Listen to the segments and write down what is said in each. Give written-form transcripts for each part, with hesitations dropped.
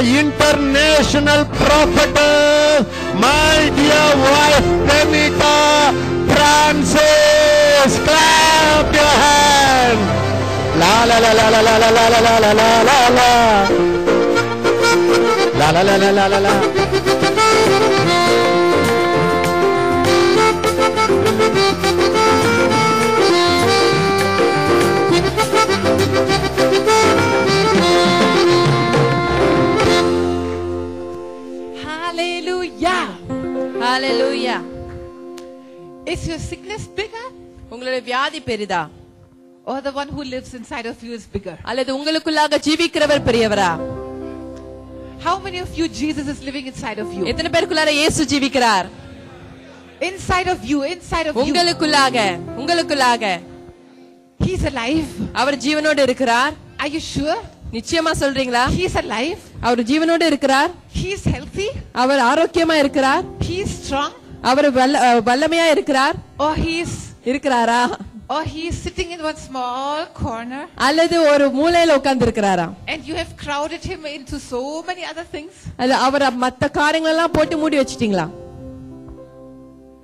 international prophetess, my dear wife Demita Francis. Clap your hands. La la la la la la la la la la la la la. La la la la la la la. Hallelujah. Hallelujah. Is your sickness bigger? உங்களுடைய வியாதி பெரிதா? Or the one who lives inside of you is bigger? அல்லது உங்களுக்குள்ளாக ஜீவிக்கிறவர் பெரியவரா? How many of you Jesus is living inside of you? எத்தனை பேருக்குள்ளார இயேசு ஜீவிக்கிறார்? Inside of you, inside of you. உங்களுக்குள்ளாக. He is alive. அவர் ஜீவனோடு இருக்கிறார். Are you sure? நிச்சயமா சொல்றீங்களா? He is alive. அவர் ஜீவனோடு இருக்கிறார். He is healthy. அவர் ஆரோக்கியமா இருக்கிறார். He is strong. அவர் வல்லமையா இருக்கிறார். Or he is இருக்கிறாரா? Or he is sitting in one small corner. அல்லது ஒரு மூலையில உட்கார்ந்து இருக்கிறாரா? And you have crowded him into so many other things. அல்ல அவர் மத்த காரியங்கள் எல்லாம் போட்டு மூடி வச்சிட்டீங்களா?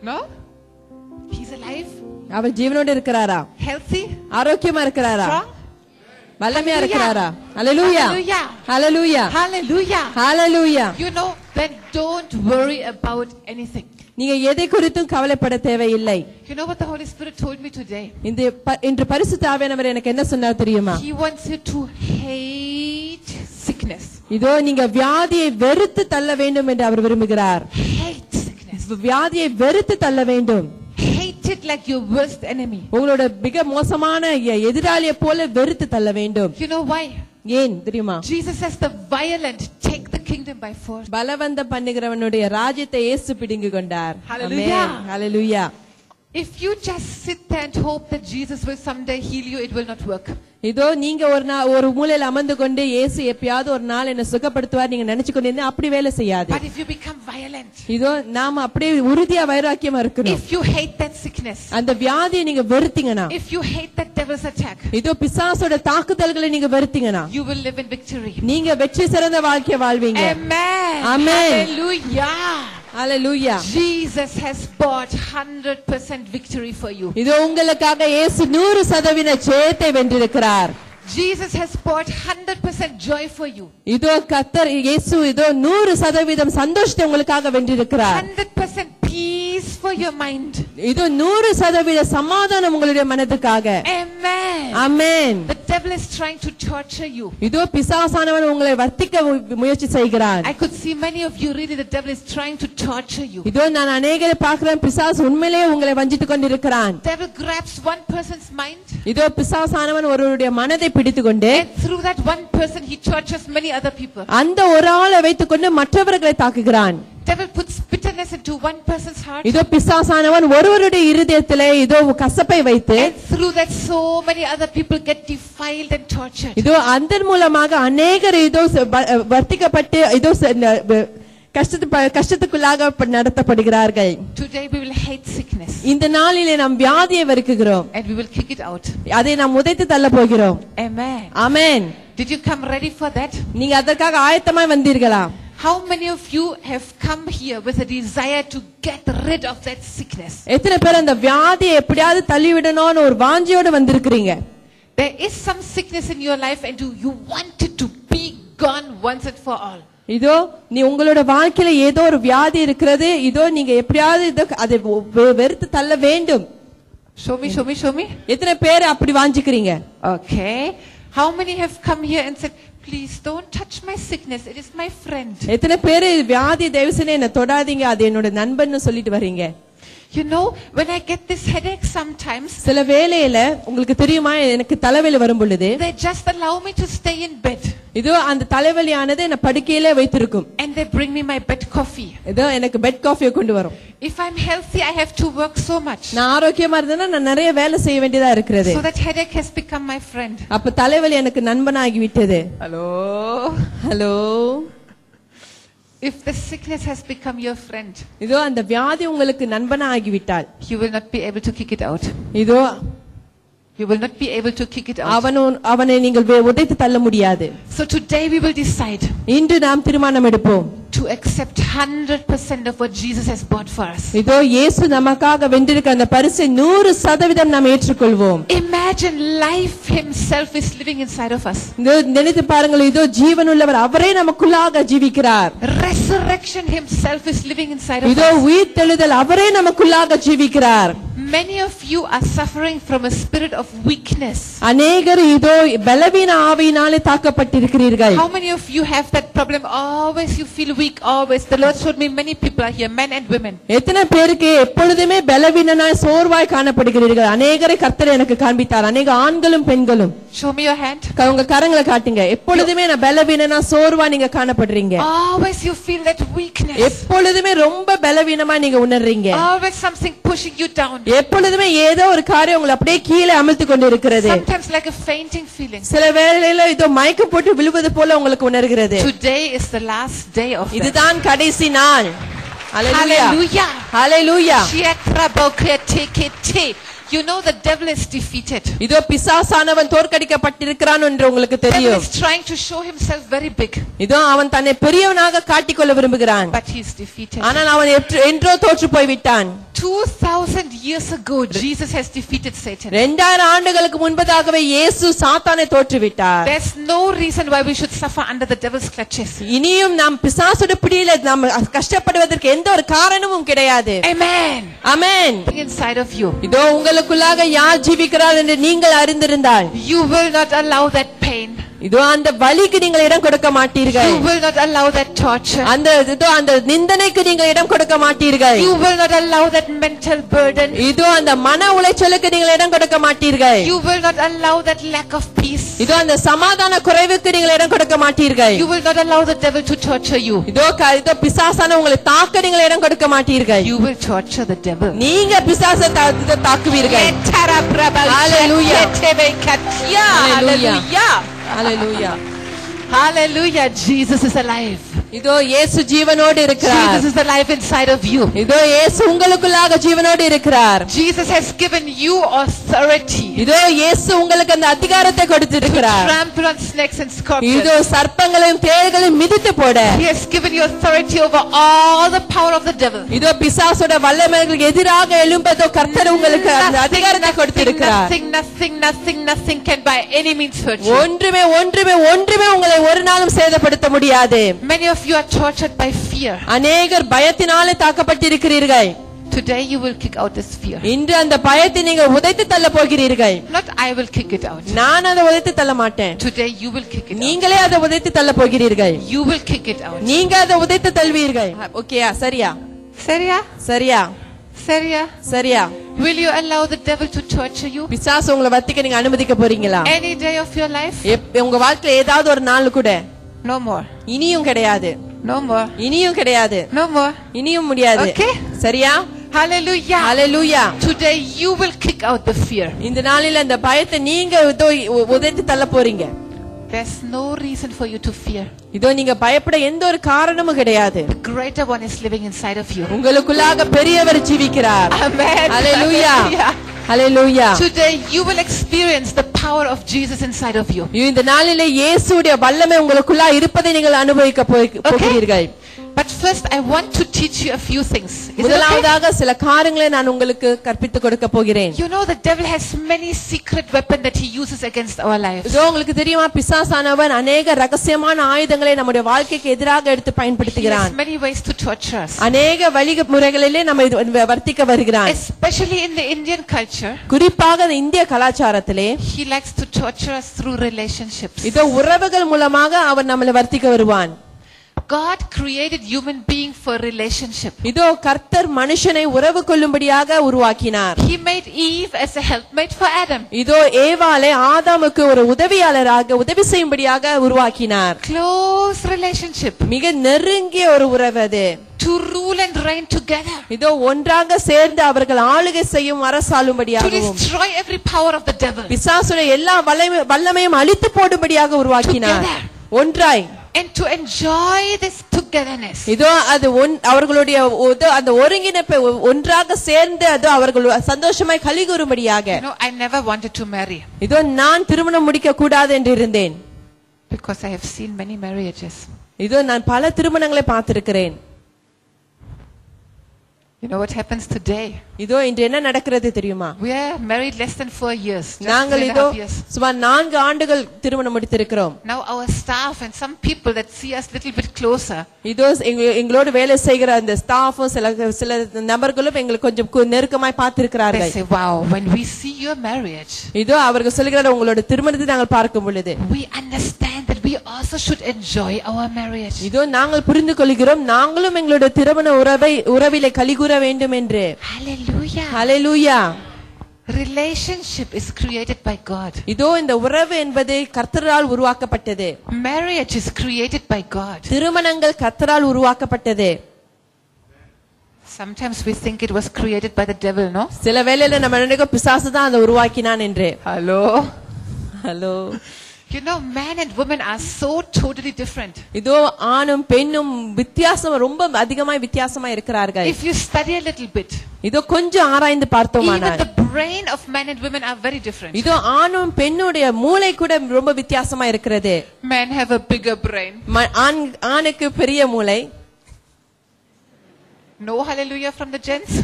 No? He is alive. அவர் ஜீவனோடு இருக்கிறாரா? Healthy. ஆரோக்கியமா இருக்கிறாரா? Strong. வல்லமையா இருக்கிறாரா? ஹalleluya. ஹalleluya. Hallelujah. Hallelujah. You know, then don't worry about anything. நீங்க எதை குறித்தும் கவலைப்பட தேவையில்லை. You know what the Holy Spirit told me today? இன்று பரிசுத்த ஆவியானவர் எனக்கு என்ன சொன்னார் தெரியுமா? He wants you to hate sickness. இதோ நீங்க வியாதியை வெறுத்து தள்ள வேண்டும் என்று அவர் விரும்புகிறார். Hate sickness. வியாதியை வெறுத்து தள்ள வேண்டும். Hate it like your worst enemy. உங்களோட மிக மோசமான எதிராளியை போல வெறுத்து தள்ள வேண்டும். You know why? ஏன் தெரியுமா? Jesus says the violent take the kingdom by force. பலவந்தம் பண்ணுகிறவனுடைய ராஜ்யத்தை இயேசு பிடுங்கி கொண்டார். Hallelujah. Hallelujah. If you just sit there and hope that Jesus will someday heal you, it will not work. இதோ நீங்க ஒரு மூலையில அமர்ந்து கொண்டு இயேசு எப்பயாவது ஒரு நாள் என்ன சுகப்படுத்துவார் நீங்க நினைச்சு கொண்டிருந்தா அப்படி வேலை செய்யாது. But if you become violent, இதோ நாம அப்படியே உறுதியா வைராக்கியமா இருக்கணும். if you hate that sickness, அந்த வியாதியை நீங்க வெறுத்தீங்கனா, if you hate that devil's attack, இதோ பிசாசோட தாக்குதல்களை நீங்க வெறுத்தீங்கனா, you will live in victory. நீங்க வெற்றி சிறந்த வாழ்க்கையை வாழ்வீங்க. Amen. Amen. Hallelujah. Hallelujah. Jesus has bought 100% victory for you. இதோ உங்களுக்காக இயேசு 100% ஜெயத்தை வென்றிருக்கிறார். Jesus has bought 100% joy for you. இதோ கர்த்தர் இயேசு இதோ 100% சந்தோஷத்தை உங்களுக்காக வென்றிருக்கிறார். 100% peace for your mind. இதோ 100% சமாதானம் உங்களுடைய மனதுக்காக. Amen. Amen. The devil is trying to torture you. இதோ பிசாசானவன் உங்களை வர்த்திக்க முயற்சி செய்கிறான். I could see many of you really the devil is trying to torture you. இதோ நான் அநேகரை பார்க்கிறேன் பிசாசு உண்மையிலேயே உங்களை வஞ்சித்துக் கொண்டிருக்கிறான். Devil grabs one person's mind. இதோ பிசாசானவன் ஒருவருடைய மனதை பிடித்துக்கொண்டு And through that one person he tortures many other people. அந்த ஒரு ஆளை வைத்துக்கொண்டு மற்றவர்களை தாக்குகிறான். Devil puts bitterness into one person's heart. இதோ பிசாசானவன் ஒருவருடைய இருதயத்திலே இதோ கசப்பை வைத்து And through that so many other people get defiled and tortured. இதோ அதன் மூலமாக அநேகர் இதோ வர்த்திக்கப்பட்டு இதோ கஷ்டத்துக்குள்ளாக நடத்தப்படுகிறார்கள். Today we will hate sickness. இந்த நாளிலே நாம் வியாதியை வெறுக்கிறோம். And we will kick it out. அதை நாம் உதைத்து தள்ள போகிறோம். Amen. Amen. Did you come ready for that? நீங்க அதற்காக ஆயத்தமாய் வந்தீர்களா? How many of you have come here with a desire to get rid of that sickness? எத்தனை பேர் அந்த வியாதியை எப்படியாவது தள்ளிவிடணும்னு ஒரு வாஞ்சியோட வந்திருக்கிறீங்க? There is some sickness in your life and you want it to be gone once and for all. இதோ நீ உங்களோட வாழ்க்கையில ஏதோ ஒரு வியாதி இருக்கிறது. இதோ நீங்க எப்படியாவது அதை வெறுத்து தள்ள வேண்டும். Show me. எத்தனை பேர் அப்படி வாஞ்சிக்கிறீங்க? Okay. How many have come here and said, please don't touch my sickness, it is my friend? எத்தனை பேர் வியாதி தயவு செய்து என்ன தொடாதீங்க, அது என்னோட நண்பன்னு சொல்லிட்டு வரீங்க? You know, when I get this headache sometimes, சில வேளையில உங்களுக்கு தெரியுமா எனக்கு தலைவலி வரும் பொழுது they just allow me to stay in bed. இதோ அந்த தலைவலியானது என்ன படுக்கையிலே வைத்திருக்கும். And they bring me my bed coffee. இதோ எனக்கு பெட் காஃபியை கொண்டு வரும். If I'm healthy, I have to work so much. நான் ஆரோக்கியமா இருந்தேன்னா நான் நிறைய வேலை செய்ய வேண்டியதா இருக்கிறது. So that headache has become my friend. அப்ப தலைவலி எனக்கு நண்பனாகி விட்டது. Hello. If the sickness has become your friend, இதோ அந்த வியாதி உங்களுக்கு நண்பனாகி விட்டால் you will not be able to kick it out. இதோ You will not be able to kick it out. அவனை நீங்கள் உதைத்து தள்ள முடியாது. So today we will decide இன்று நாம் தீர்மானம் எடுப்போம் to accept 100% of what Jesus has bought for us. இதோ இயேசு நமக்காக வென்றிருக்கிற அந்த பரிசை 100% நாம் ஏற்றுக்கொள்வோம். Imagine life himself is living inside of us. நினைத்து பாருங்கள், இதோ ஜீவனுள்ளவர் அவரே நமக்குள்ளாக ஜீவிக்கிறார். Resurrection himself is living inside of us. இதோ உயிர்த்தெழுதல் அவரே நமக்குள்ளாக ஜீவிக்கிறார். Many of you are suffering from a spirit of weakness. அநேகர் இதோ பலவீன ஆவியினாலே தாக்கப்பட்டிருக்கிறீர்கள். How many of you have that problem? Always you feel weak, always. The Lord showed me many people are here, men and women. எத்தனை பேருக்கு எப்பொழுதுமே பலவீனனாய் சோர்வாய் காணப்படுகிறீர்கள்? அநேகரை கர்த்தர் எனக்கு காண்பித்தார். அநேக ஆண்களும் பெண்களும். Show me your hand. உங்க கரங்களை காட்டுங்க. எப்பொழுதுமே நான் பலவீனனா சோர்வா நீங்க காணப்படுறீங்க. Always you feel that weakness. எப்பொழுதுமே ரொம்ப பலவீனமா நீங்க உணர்றீங்க. Always something pushing you down. எப்பொழுதுமே ஏதோ ஒரு காரியம் உங்களை அப்படியே கீழே அமிழ்த்து கொண்டிருக்கிறது. Sometimes like a fainting feeling. சில வேளையில இதோ மயக்கம் போட்டு விழுவது போல உங்களுக்கு உணர்கிறது. Today is the last day of that. இதுதான் கடைசி நாள். Hallelujah. Hallelujah. You know the devil is defeated. இதோ பிசாசானவன் தோற்கடிக்கப்பட்டிருக்கிறான் என்று உங்களுக்கு The devil தெரியும். is trying to show himself very big. இதோ அவன் தன்னை பெரியவனாக காட்டிக்கொள்ள விரும்புகிறான். But he is defeated. ஆனால் அவன் என்றோ தோற்று போய் விட்டான். 2000 years ago Jesus has defeated Satan. 2000 ஆண்டுகளுக்கு முன்பதாகவே இயேசு சாத்தானை தோற்று விட்டார். There's no reason why we should suffer under the devil's clutches. இனியும் நாம் பிசாசுடைய பிடியில நாம் கஷ்டப்படுவதற்கு எந்த ஒரு காரணமும் கிடையாது. Amen. Amen. Inside of you. இதோ உங்களுக்குள்ளாக யார் ஜீவிக்கிறார் என்று நீங்கள் அறிந்திருந்தால் you will not allow that pain. இதோ அந்த வலிக்கு நீங்கள் இடம் கொடுக்க மாட்டீர்கள். You will not allow that torture. அந்த நிந்தனைக்கு நீங்கள் இடம் கொடுக்க மாட்டீர்கள். You will not allow that mental burden. இதோ அந்த மன உளைச்சலுக்கு நீங்கள் இடம் கொடுக்க மாட்டீர்கள். You will not allow that lack of peace. இதோ அந்த சமாதான குறைவுக்கு நீங்கள் இடம் கொடுக்க மாட்டீர்கள். You will not allow the devil to torture you. இதோ பிசாசான உங்களை தாக்க நீங்கள் இடம் கொடுக்க மாட்டீர்கள். You will torture the devil. நீங்க பிசாசை தாக்குவீர்கள். Hallelujah. Hallelujah. Hallelujah. Hallelujah. Jesus is alive. இதோ இயேசு ஜீவனோடு இருக்கிறார். Jesus is alive inside of you. இதோ இயேசு உங்களுக்குள்ளாக ஜீவனோடு இருக்கிறார். Jesus has given you authority. இதோ இயேசு உங்களுக்கு அந்த அதிகாரத்தை கொடுத்திருக்கிறார். Trample on snakes and scorpions. இதோ சர்ப்பங்களையும் தேள்களையும் மிதித்து போட. He has given you authority over all the power of the devil. இதோ பிசாசோட வல்லமைகளுக்கு எதிராக எழும்பதோ கர்த்தர் உங்களுக்கு அந்த அதிகாரத்தை கொடுத்திருக்கிறார். Nothing can by any means hurt you. ஒன்றுமே உங்களை ஒரு நாளும் சேதப்படுத்த முடியாது. Many of you are tortured by fear. அநேகர் பயத்தினாலே தாக்கப்பட்டிருக்கிறீர்கள். Today you will kick out this fear. இன்று அந்த பயத்தை நீங்க உதைத்து தள்ள போகிறீர்கள். Not I will kick it out. நான் அதை உதைத்து தள்ள மாட்டேன். Today you will kick it out. நீங்களே அதை உதைத்து தள்ள போகிறீர்கள். You will kick it out. நீங்க அதை உதைத்து தள்ளுவீர்கள். ஓகேயா? சரியா? சரியா? Will you allow the devil to torture you? பிசாசு உங்களை வத்திக்க நீங்க அனுமதிக்க போறீங்களா? Any day of your life? உங்க வாழ்க்கையில ஏதாவது ஒரு நாள் கூட? No more. இனியும் கிடையாது. No more. இனியும் கிடையாது. No more. இனியும் முடியாது. Okay? சரியா? Hallelujah. Hallelujah. Today you will kick out the fear. இந்த நாளில அந்த பயத்தை நீங்க உதைத்து தள்ள போறீங்க. There's no reason for you to fear. இதோ நீங்க பயப்பட எந்த ஒரு காரணமும் கிடையாது. The greater one is living inside of you. உங்களுக்குள்ளாக பெரியவர் ஜீவிக்கிறார். Amen. Hallelujah. Hallelujah. Today you will experience the power of Jesus inside of you. இந்த நாளிலே இயேசுவுடைய வல்லமை உங்களுக்குள்ள இருப்பதை நீங்கள் அனுபவிக்க போகிறீர்கள். But first I want to teach you a few things. முதலாவதாக சில காரியங்களை நான் உங்களுக்கு கற்பித்து கொடுக்க போகிறேன். You know the devil has many secret weapons that he uses against our lives. இதோ உங்களுக்கு தெரியுமா பிசாசானவன் अनेक ரகசியமான ஆயுதங்களை நம்முடைய வாழ்க்கைக்கு எதிராக எடுத்து பயன்படுத்துகிறான். He has many ways to torture us. अनेक வழிமுறைகளிலே நம்மை வர்த்திக்க வருகிறான். Especially in the Indian culture. குறிப்பாக இந்திய கலாச்சாரத்திலே he likes to torture us through relationships. இதோ உறவுகள் மூலமாக அவன் நம்மை வர்த்திக்க வருவான். God created human being for relationship. இதோ கர்த்தர் மனுஷனை உறவு கொள்ளும்படியாக உருவாக்கினார். He made Eve as a helpmate for Adam. இதோ ஏவாளை ஆதாமுக்கு ஒரு உதவியாளராக உதவி செய்யும்படியாக உருவாக்கினார். Close relationship. மிக நெருங்கிய ஒரு உறவு அது. To rule and reign together. இதோ ஒன்றாக சேர்ந்து அவர்கள் ஆளுகை செய்யும் அரசாளும்படியாகவும். To destroy every power of the devil. பிசாசுடைய எல்லா வல்லமையும் அழித்து போடும்படியாக உருவாக்கினார். ஒன்றாய். and to enjoy this togetherness. இதோ அது அவர்களுடைய அந்த ஒருங்கிணைப்பை ஒன்றாக சேர்ந்து அது அவர்கள் சந்தோஷமாய் கலிகூறும்படியாக. I never wanted to marry. இதோ நான் திருமணம் முடிக்க கூடாது என்று இருந்தேன். Because I have seen many marriages. இதோ நான் பல திருமணங்களை பார்த்திருக்கிறேன். You know what happens today? இதோ இன்று என்ன நடக்கிறது தெரியுமா? We are married less than 4 years. நாங்கள் இதோ சுமார் 4 ஆண்டுகள் திருமணம் முடித்திருக்கிறோம். Now our staff and some people that see us little bit closer. இதோ எங்களோட வேலை செய்கிற அந்த ஸ்டாஃபும் சில நபர்களும் எங்களுக்கு கொஞ்சம் நெருக்கமாய் பார்த்திருக்கிறார்கள். They say, wow, when we see your marriage. இதோ அவர்கள் சொல்கிறார்கள் உங்களோட திருமணத்தை நாங்கள் பார்க்கும் பொழுது we understand that we also should enjoy our marriage. இதோ நாங்கள் புரிந்து கொள்கிறோம் நாங்களும் எங்களோட திருமண உறவிலே கலிகூற வேண்டும் என்று. Hallelujah. Hallelujah. Relationship is created by God. இதோ இந்த உறவு என்பது கர்த்தரால் உருவாக்கப்பட்டது. Marriage is created by God. திருமணங்கள் கர்த்தரால் உருவாக்கப்பட்டது. Sometimes we think it was created by the devil, no? சில வேளையில நம்ம நினைக்கிறோம் பிசாசு தான் அதை உருவாக்கினான் என்று. Hello. You know, man and woman are so totally different. இதோ ஆணும் பெண்ணும் வித்தியாசம் ரொம்ப அதிகமாய் வித்தியாசமா இருக்கிறார்கள். If you study a little bit, இதோ கொஞ்சம் ஆராய்ந்து பார்த்தோமானால் even the brain of men and women are very different. இதோ ஆணும் பெண்ணுடைய மூளை கூட ரொம்ப வித்தியாசமா இருக்கிறது. Men have a bigger brain. ஆணுக்கு பெரிய மூளை. No hallelujah from the gents.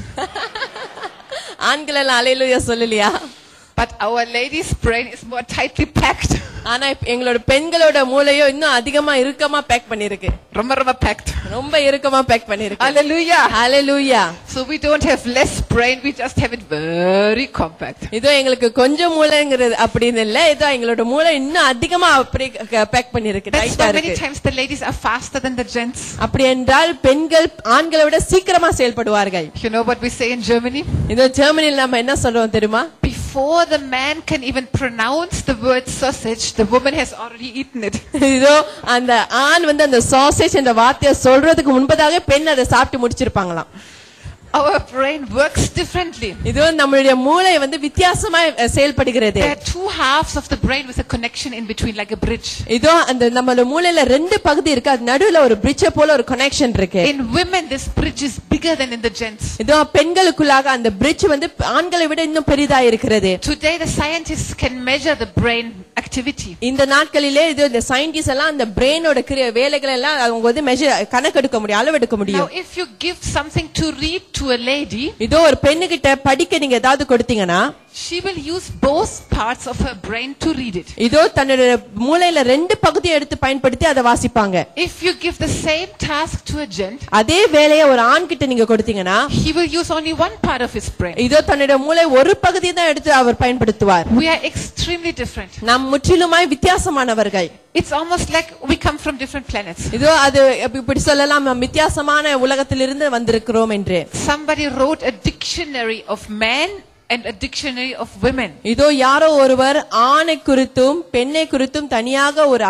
ஆண்கள் எல்லாம் ஹalleluya சொல்லலையா? But our ladies' brain is more tightly packed. ஆனா எங்களோட பெண்களோட மூளையோ இன்னும் அதிகமா இறுக்கமா பேக் பண்ணிருக்கு. ரொம்ப packed. ரொம்ப இறுக்கமா பேக் பண்ணிருக்கு. Hallelujah. Hallelujah. So we don't have less brain, we just have it very compact. இதோ எங்களுக்கு கொஞ்சம் மூளைங்கிறது அப்படினு இல்ல, இதோ எங்களோட மூளை இன்னும் அதிகமா அப்படி பேக் பண்ணிருக்கு. டைட்டா இருக்கு. Many times the ladies are faster than the gents. அப்படி என்றால் பெண்கள் ஆண்களை விட சீக்கிரமா செயல்படுவார்கள். You know what we say in Germany? இதோ ஜெர்மனில நாம என்ன சொல்றோம் தெரியுமா? Before the man can even pronounce the word sausage, the woman has already eaten it. இதோ அந்த ஆண் வந்து அந்த sausage என்ற வார்த்தையை சொல்றதுக்கு முன்பதாக பெண் அதை சாப்பிட்டு முடிச்சிருப்பாங்களாம். Our brain works differently. இதோ நம்மளுடைய மூளை வந்து வித்தியாசமா செயல்படுகிறது. There are two halves of the brain with a connection in between, like a bridge. இதோ அந்த நம்மளோட மூளையில ரெண்டு பகுதி இருக்கு, அது நடுவுல ஒரு bridge போல ஒரு கனெக்ஷன் இருக்கு. In women this bridge is bigger than in the gents. இதோ பெண்களுக்குள்ளாக அந்த bridge வந்து ஆண்களை விட இன்னும் பெரிதா இருக்கிறது. Today the scientists can measure the brain activity. இந்த நாட்களிலே இது இந்த சயின்டிஸ்ட் எல்லாம் அந்த பிரெயினோட வேலைகளை எல்லாம் அவங்க வந்து மெஷர் கணக்கெடுக்க முடியும், அளவெடுக்க முடியும். Now if you give something to read to a lady, இதோ ஒரு பெண்ணுகிட்ட படிக்க நீங்க ஏதாவது கொடுத்தீங்கன்னா she will use both parts of her brain to read it. இதோ தன்னுடைய மூளையில ரெண்டு பகுதியை எடுத்து பயன்படுத்தி அதை வாசிப்பாங்க. If you give the same task to a gent, அதே வேலையை ஒரு ஆண் கிட்ட நீங்க கொடுத்தீங்கன்னா he will use only one part of his brain. இதோ தன்னுடைய மூளை ஒரு பகுதியை தான் எடுத்து அவர் பயன்படுத்துவார். We are extremely different. நாம் முற்றிலுமாய் வித்தியாசமானவர்கள். It's almost like we come from different planets. இதோ அது இப்படி சொல்லலாம், நாம் வித்தியாசமான உலகத்திலிருந்து வந்திருக்கிறோம் என்று. Somebody wrote a dictionary of men and a dictionary of women. இதோ யாரோ ஒருவர் ஆணை குறித்தும் பெண்ணை குறித்தும் தனியாக ஒரு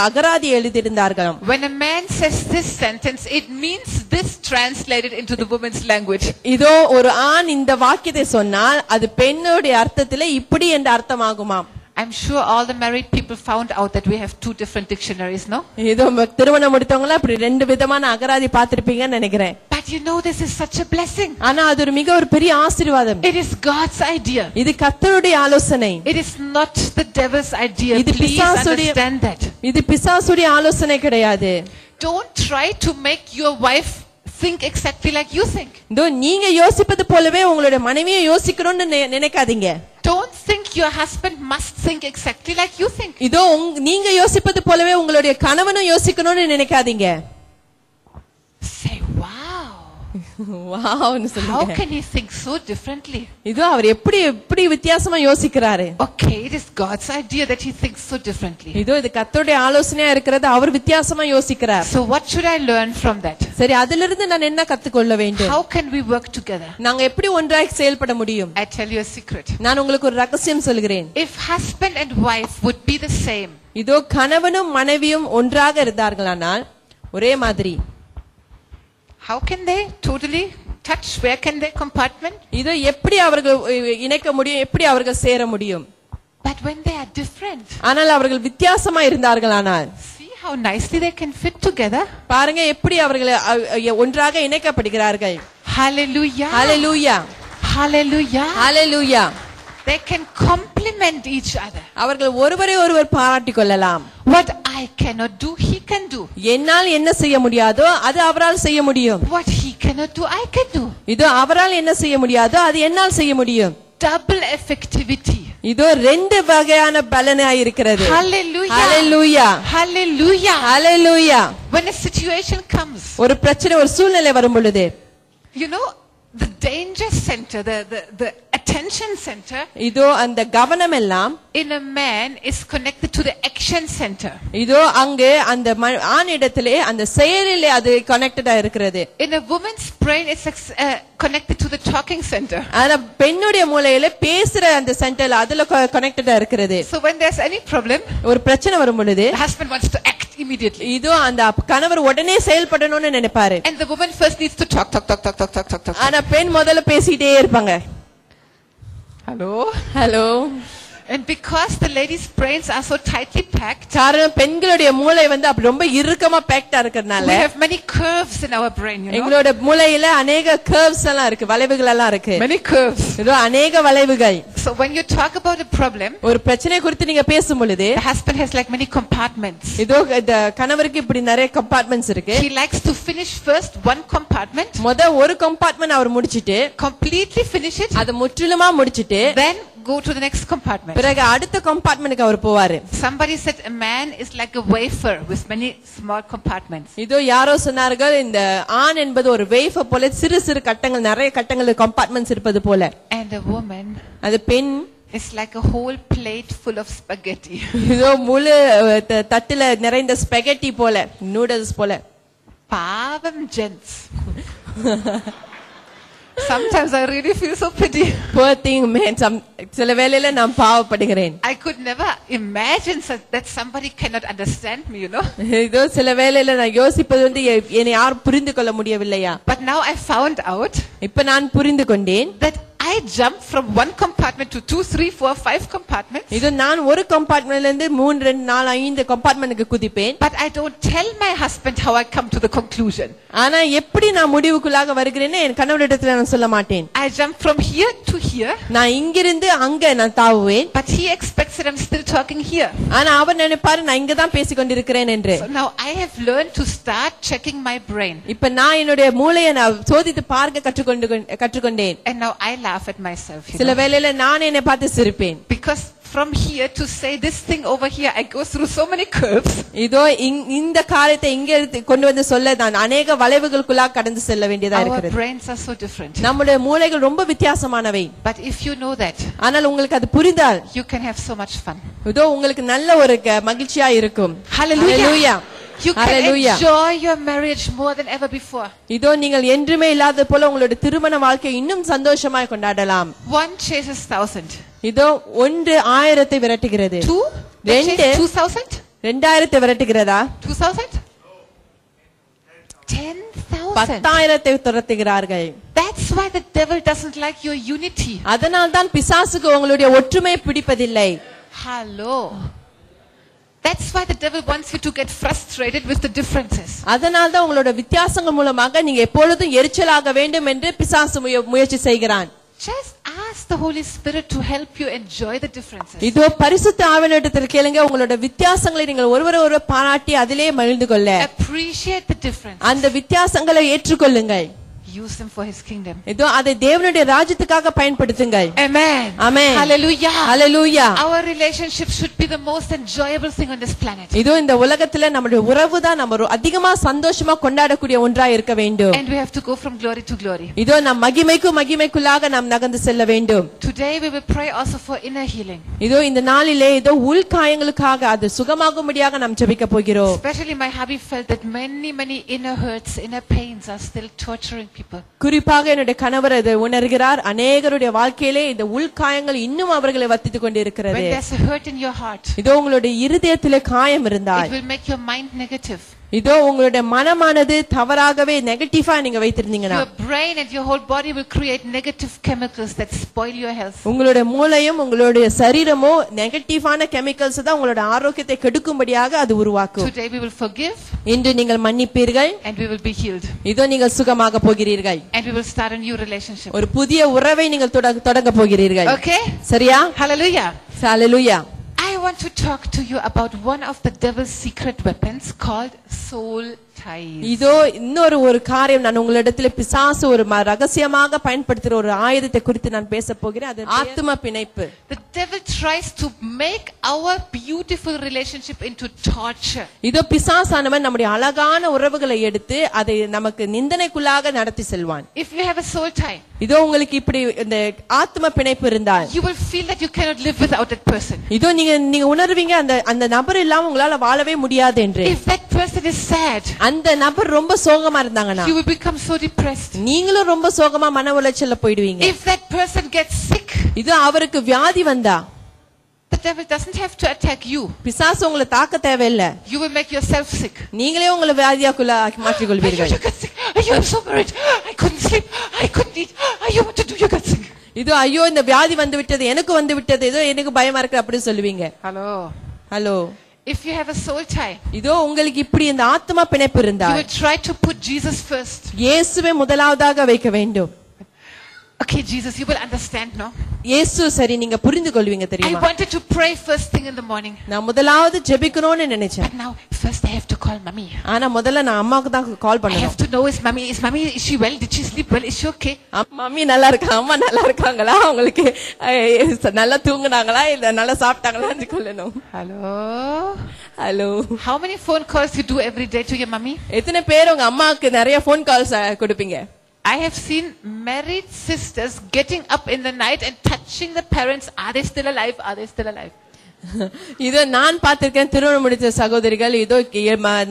அகராதி எழுதியிருந்தார்கள். When a man says this sentence, it means this translated into the woman's language. இதோ ஒரு ஆண் இந்த வாக்கியத்தை சொன்னால் அது பெண்ணுடைய அர்த்தத்திலே இப்படி என்ற அர்த்தமாகுமாம். I'm sure all the married people found out that we have two different dictionaries, no? இதோ திருமணம் முடித்தவங்க அப்படி ரெண்டு விதமான அகராதி பார்த்திருப்பீங்கன்னு நினைக்கிறேன். But you know, this is such a blessing. ஆனா அது ஒரு மிக ஒரு பெரிய ஆசீர்வாதம். It is God's idea. இது கர்த்தருடைய ஆலோசனை. It is not the devil's idea. இது Please understand that. இது பிசாசுடைய ஆலோசனை கிடையாது. Don't try to make your wife think exactly like you think. இதோ நீங்க யோசிப்பது போலவே உங்களுடைய மனைவியை யோசிக்கணும்னு நினைக்காதீங்க. Don't think your husband must think exactly like you think. இதோ நீங்க யோசிப்பது போலவே உங்களுடைய கணவனும் யோசிக்கணும்னு நினைக்காதீங்க. Say wow. வாவ்னு சொல்லுங்க. How can he think so differently? இதோ அவர் எப்படி வித்தியாசமா யோசிக்கிறாரு. Okay, it is God's idea that he thinks so differently. இதோ இது கர்த்தருடைய ஆலோசனையா இருக்கிறது, அவர் வித்தியாசமா யோசிக்கிறார். So what should I learn from that? சரி, அதிலிருந்து நான் என்ன கத்துக்கொள்ள வேண்டும்? How can we work together? நாங்க எப்படி ஒன்றாய் செயல்பட முடியும்? I tell you a secret. நான் உங்களுக்கு ஒரு ரகசியம் சொல்கிறேன். If husband and wife would be the same, இதோ கணவனும் மனைவியும் ஒன்றாக இருந்தார்களானால் ஒரே மாதிரி, how can they totally touch? Where can they compartment? இதோ எப்படி அவர்கள் இணைக்க முடியும், எப்படி அவர்கள் சேர முடியும்? But when they are different, ஆனால் அவர்கள் வித்தியாசமா இருந்தார்களானால், see how nicely they can fit together. பாருங்க எப்படி அவர்கள் ஒன்றாக இணைக்கப்படுகிறார்கள். Hallelujah. Hallelujah. Hallelujah. Hallelujah. They can complement each other. அவர்கள் ஒருவரை ஒருவர் பாராட்டிக் கொள்ளலாம். What I cannot do, he can do. என்னால் என்ன செய்ய முடியாதோ அது அவரால் செய்ய முடியும். What he cannot do, I can do. இதோ அவரால் என்ன செய்ய முடியாதோ அது என்னால் செய்ய முடியும். Double effectivity. இதோ ரெண்டு வகையான பலனாய் இருக்கிறது. Hallelujah. Hallelujah. Hallelujah. Hallelujah. When a situation comes, ஒரு பிரச்சனை ஒரு சூழ்நிலை வரும் பொழுது, you know, the danger center, the attention center இதோ அந்த கவனம் எல்லாம் in a man is connected to the action center. இதோ அங்கே அந்த ஆணிடத்திலே அந்த செயலிலே அது கனெக்டடா இருக்கிறது. In a woman's brain it's connected to the talking center. ஆனா பெண்ணுடைய மூளையில பேசுற அந்த சென்டர்ல அதுல கனெக்டடா இருக்கிறது. So when there's any problem, ஒரு பிரச்சனை வரும் பொழுது the husband wants to act immediately. இதோ அந்த கணவர் உடனே செயல்படணும்னு நினைப்பாரு. And the woman first needs to talk. ஆனா பெண் முதல்ல பேசிட்டே இருப்பாங்க. Hello. And because the ladies' brains are so tightly packed, காரணம் பெண்களுடைய மூளை வந்து அப்படி ரொம்ப இறுக்கமா பேக்டா இருக்கறனால we have many curves in our brain, you know. எங்களோட மூளையில अनेक curves எல்லாம் இருக்கு, வளைவுகள் எல்லாம் இருக்கு. Many curves. இதோ अनेक வளைவுகள். So when you talk about a problem, ஒரு பிரச்சனை குறித்து நீங்க பேசும் பொழுது the husband has like many compartments. இதோ இந்த கணவருக்கு இப்படி நிறைய கம்பார்ட்மெண்ட்ஸ் இருக்கு. He likes to finish first one compartment. முத ஒரு கம்பார்ட்மென்ட் அவர் முடிச்சிட்டு completely finish it. அது முற்றிலுமா முடிச்சிட்டு then go to the next compartment. பிறகு அடுத்த கம்பார்ட்மென்ட்க்கு அவர் போவாரு. Somebody said a man is like a wafer with many small compartments. இதோ யாரோ சொன்னார்கள் இந்த ஆண் என்பது ஒரு வேஃபர் போல சிறு சிறு கட்டங்கள் நிறைய கட்டங்கள் கம்பார்ட்மென்ட்ஸ் இருப்பது போல. And a woman அது பெண் is like a whole plate full of spaghetti. இதோ முழு தட்டுல நிறைந்த ஸ்பெகட்டி போல, நூடுல்ஸ் போல. பாவம் gents. Sometimes I really feel so pity. Poor thing man, சில வேளையில நான் பாவப்படுகிறேன். I could never imagine that somebody cannot understand me, you know. இதோ சில வேளையில நான் யோசிப்பது வந்து என்னை யாரும் புரிந்து கொள்ள முடியவில்லையா. But now I found out இப்ப நான் புரிந்து கொண்டேன் that I jump from one compartment to 2, 3, 4, 5 compartments. இது நான் ஒரு கம்பார்ட்மென்ட்ல இருந்து 3, 2, 4, 5 கம்பார்ட்மென்ட்க்கு குதிப்பேன். But I don't tell my husband how I come to the conclusion. ஆனா எப்படி நான் முடிவுக்குள்ளாக வருகிறேன்னு என் கணவரிடத்துல நான் சொல்ல மாட்டேன். I jump from here to here. நான் இங்கிருந்து அங்க நான் தாவுவேன். But he expects that I'm still talking here. ஆனா அவர் நினைப்பாரு நான் இங்க தான் பேசிக் கொண்டிருக்கிறேன் என்று. So now I have learned to start checking my brain. இப்ப நான் என்னுடைய மூளையை நான் சோதித்து பார்க்க கற்றுக்கொண்டேன். And now I laugh at myself. சில வேளையில நான் என்னை பார்த்து சிரிப்பேன். Because from here to say this thing over here, I go through so many curves. இதோ இந்த காரியத்தை இங்க கொண்டு வந்து சொல்ல நான் अनेक வளைவுகளுக்குள்ள கடந்து செல்ல வேண்டியதா இருக்கிறது. Our brains are so different. நம்முடைய மூளைகள் ரொம்ப வித்தியாசமானவை. But if you know that, ஆனால் உங்களுக்கு அது புரிந்தால் you can have so much fun. இதோ உங்களுக்கு நல்ல ஒரு மகிழ்ச்சியா இருக்கும். Hallelujah. You can Hallelujah. enjoy your marriage more than ever before. இதோ நீங்கள் என்றுமே இல்லாத போல உங்களுடைய திருமண வாழ்க்கையை இன்னும் சந்தோஷமாய் கொண்டாடலாம். One chases 1,000. இதோ 1 1000 விரட்டுகிறது. 2 2,000. 2000 விரட்டுகிறதா? 2,000. 10,000. 10,000 துரத்துகிறார்கள். That's why the devil doesn't like your unity. அதனால் தான் பிசாசுக்கு உங்களுடைய ஒற்றுமை பிடிப்பதில்லை. Hello. That's why the devil wants you to get frustrated with the differences. அதனால் தான் உங்களோட வித்தியாசங்கள் மூலமாக நீங்க எப்பொழுதும் எரிச்சலாக வேண்டும் என்று பிசாசு முயற்சி செய்கிறான். Just ask the Holy Spirit to help you enjoy the differences. இதோ பரிசுத்த ஆவியானவரிடத்தில் கேளுங்க, உங்களோட வித்தியாசங்களை நீங்கள் ஒருவரை பாராட்டி அதிலே மகிழ்ந்து கொள்ள. Appreciate the difference. அந்த வித்தியாசங்களை ஏற்றுக்கொள்ளுங்கள். Use them for his kingdom. இதோ அதை தேவனுடைய ராஜ்யத்துக்காக பயன்படுத்துங்கள். Amen. Amen. Hallelujah. Hallelujah. Our relationship should be the most enjoyable thing on this planet. இதோ இந்த உலகத்துல நம்முடைய உறவு தான் நம்ம அதிகமா சந்தோஷமா கொண்டாடக்கூடிய ஒன்றா இருக்க வேண்டும். And we have to go from glory to glory. இதோ நம் மகிமைக்குள்ளாக நாம் நகர்ந்து செல்ல வேண்டும். Today we will pray also for inner healing. இதோ இந்த நாளிலே இதோ உள்காயங்களுக்காக அது சுகமாகும்படியாக நாம் ஜெபிக்க போகிறோம். Especially my hubby felt that many inner hurts, inner pains are still torturing people. குறிப்பாக என்னுடைய கணவர் அதை உணர்கிறார். அநேகருடைய வாழ்க்கையிலே இந்த உள்காயங்கள் இன்னும் அவர்களை வத்தித்துக் கொண்டிருக்கிறது. When there's a hurt in your heart, இதோ உங்களுடைய இருதயத்திலே காயம் இருந்தால் it will make your mind negative. இதோ உங்களுடைய மனமானது தவறாகவே நெகட்டிவா நீங்க வைத்திருந்தீங்கன்னா your brain and your whole body will create negative chemicals that spoil your health. உங்களுடைய மூளையும் உங்களுடைய சரீரமோ நெகட்டிவான கெமிக்கல்ஸ் தான் உங்களுடைய ஆரோக்கியத்தை கெடுக்கும்படியாக அது உருவாக்கும். Today we will forgive இன்று நீங்கள் மன்னிப்பீர்கள், and we will be healed. இதோ நீங்கள் சுகமாக போகிறீர்கள். And we will start a new relationship. ஒரு புதிய உறவை நீங்கள் தொடங்க போகிறீர்கள். Okay? சரியா? Hallelujah. Hallelujah. I want to talk to you about one of the devil's secret weapons called soul ties. இதோ இன்னொரு காரியம் நான் உங்களிடத்தில் பிசாசு ஒரு ரகசியமாக பயன்படுத்துற ஒரு ஆயுதத்தை குறித்து நான் பேச போகிறேன். அது ஆத்ம பிணைப்பு. The devil tries to make our beautiful relationship into torture. இதோ பிசாசானவன் நம்முடைய அழகான உறவுகளை எடுத்து அதை நமக்கு நிந்தனைக்குள்ளாக நடத்தி செல்வான். If you have a soul tie, இதோ உங்களுக்கு இப்படி இந்த ஆத்ம பிணைப்பு இருந்தால் you will feel that you cannot live without that person. இதோ நீங்க உணர்வீங்க அந்த நபர் இல்லாம உங்களால வாழவே முடியாது என்று. If that person is sad, அந்த நபர் ரொம்ப சோகமா இருந்தாங்கன்னா you will become so depressed. நீங்களும் ரொம்ப சோகமா மன உளைச்சல்ல போய்டுவீங்க. If that person gets sick, இதோ அவருக்கு வியாதி வந்தா the devil doesn't have to attack you. பிசாசு உங்களை தாக்க தேவையில்லை. You will make yourself sick. நீங்களே உங்களை வியாதியாக்குள்ள மாற்றிக் கொள்வீர்கள். You got sick. I'm so worried. I couldn't sleep. I couldn't eat. What to do? You got sick. இதோ ஐயோ இந்த வியாதி வந்து விட்டது, எனக்கு வந்து விட்டது, இதோ எனக்கு பயமா இருக்கு அப்படி சொல்லுவீங்க. Hello. If you have a soul tie, இதோ உங்களுக்கு இப்படி இந்த ஆத்மா பிணைப்பு இருந்தால் you will try to put Jesus first. இயேசுவை முதலாவதாக வைக்க வேண்டும். Okay, Jesus, you will understand, no? இயேசு சரி நீங்க புரிந்து கொள்வீங்க I தெரியுமா? wanted to pray first thing in the morning. நான் முதலாவது ஜெபிக்கணும்னு நினைச்சேன். But now first I have to call mommy. ஆனா முதல்ல நான் அம்மாக்கு தான் கால் I பண்ணணும். have to know is she well? Did she sleep well? Is she okay? Mummy நல்லா இருக்கா, அம்மா நல்லா இருக்காங்களா, அவங்களுக்கு நல்லா தூங்குனாங்களா இல்ல நல்லா சாப்பிட்டாங்களான்னு சொல்லணும். Hello. How many phone calls you do every day to your mommy? எத்தனை பேர் உங்க அம்மாக்கு நிறைய ஃபோன் கால்ஸ் கொடுப்பீங்க? I have seen married sisters getting up in the night and touching the parents. Are they still alive? Are they still alive? இதோ நான் பார்த்திருக்கேன் திருமணம் முடித்த சகோதரிகள் இதோ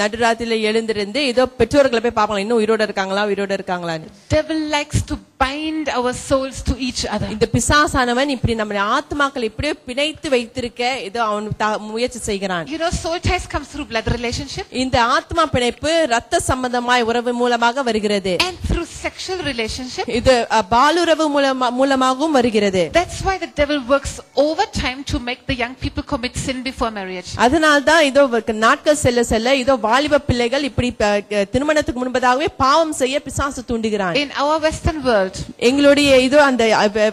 நடுராத்திரில எழுந்திருந்து இதோ பெற்றோர்களை போய் பாப்பாங்க, இன்னும் உயிரோட இருக்காங்களான்னு. Devil likes to bind our souls to each other. இந்த பிசாசானவன் இப்படி நம்முடைய ஆத்மாக்களை இப்படியே பிணைத்து வைத்திருக்க இதோ அவன் முயற்சி செய்கிறான். You know, soul ties comes through blood relationship. இந்த ஆத்மா பிணைப்பு ரத்த சம்பந்தமாய் உறவு மூலமாக வருகிறது. And through sexual relationship. இது பாலுறவு மூலமாகவும் வருகிறது. That's why the devil works overtime to make the young people commit sin before marriage. அதனால்தான் இதோ நாட்கள் செல்ல இதோ வாலிப பிள்ளைகள் இப்படி திருமணத்துக்கு முன்பதாகவே பாவம் செய்ய பிசாசு தூண்டுகிறான். In our western world, எங்களுடைய இதோ அந்த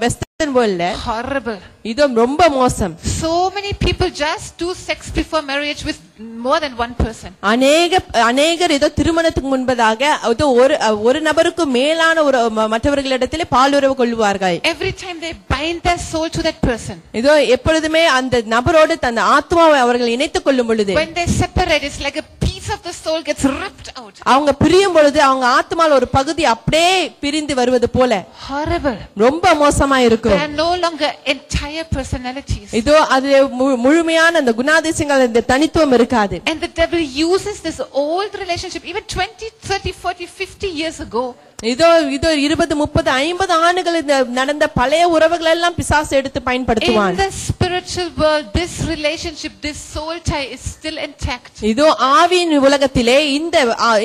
வெஸ்டர்ன் வேர்ல்ட்ல horrible. இதோ ரொம்ப மோசம். So many people just do sex before marriage with more than one person. அநேகர் இதோ திருமணத்துக்கு முன்பதாக இதோ ஒரு நபருக்கு மேலான ஒரு மற்றவர்களிடத்திலே பாலுறவு கொள்வார்கள். Every time they bind their soul to that person. இதோ எப்பொழுதுமே அந்த நபரோடு தன் ஆத்மாவை அவர்கள் இணைத்துக் கொள்ளும் பொழுது when they separate, it's like a piece of the soul gets ripped out. அவங்க பிரியும் பொழுது அவங்க ஆத்மால ஒரு பகுதி அப்படியே பிரிந்து வருவது போல horrible, ரொம்ப மோசமா இருக்கும். they are no longer entire personalities. இதோ அது முழுமையான அந்த குணாதிசயங்கள் இந்த தனித்துவம் இருக்காது. And the devil uses this old relationship even 20 30 40 50 years ago. இதோ 20 30 50 ஆண்டுகள் நடந்த பழைய உறவுகள் எல்லாம் பிசாசு எடுத்து பயன்படுத்துவான். In the spiritual world, this relationship, this soul tie is still intact. இதோ ஆவியின் உலகத்திலே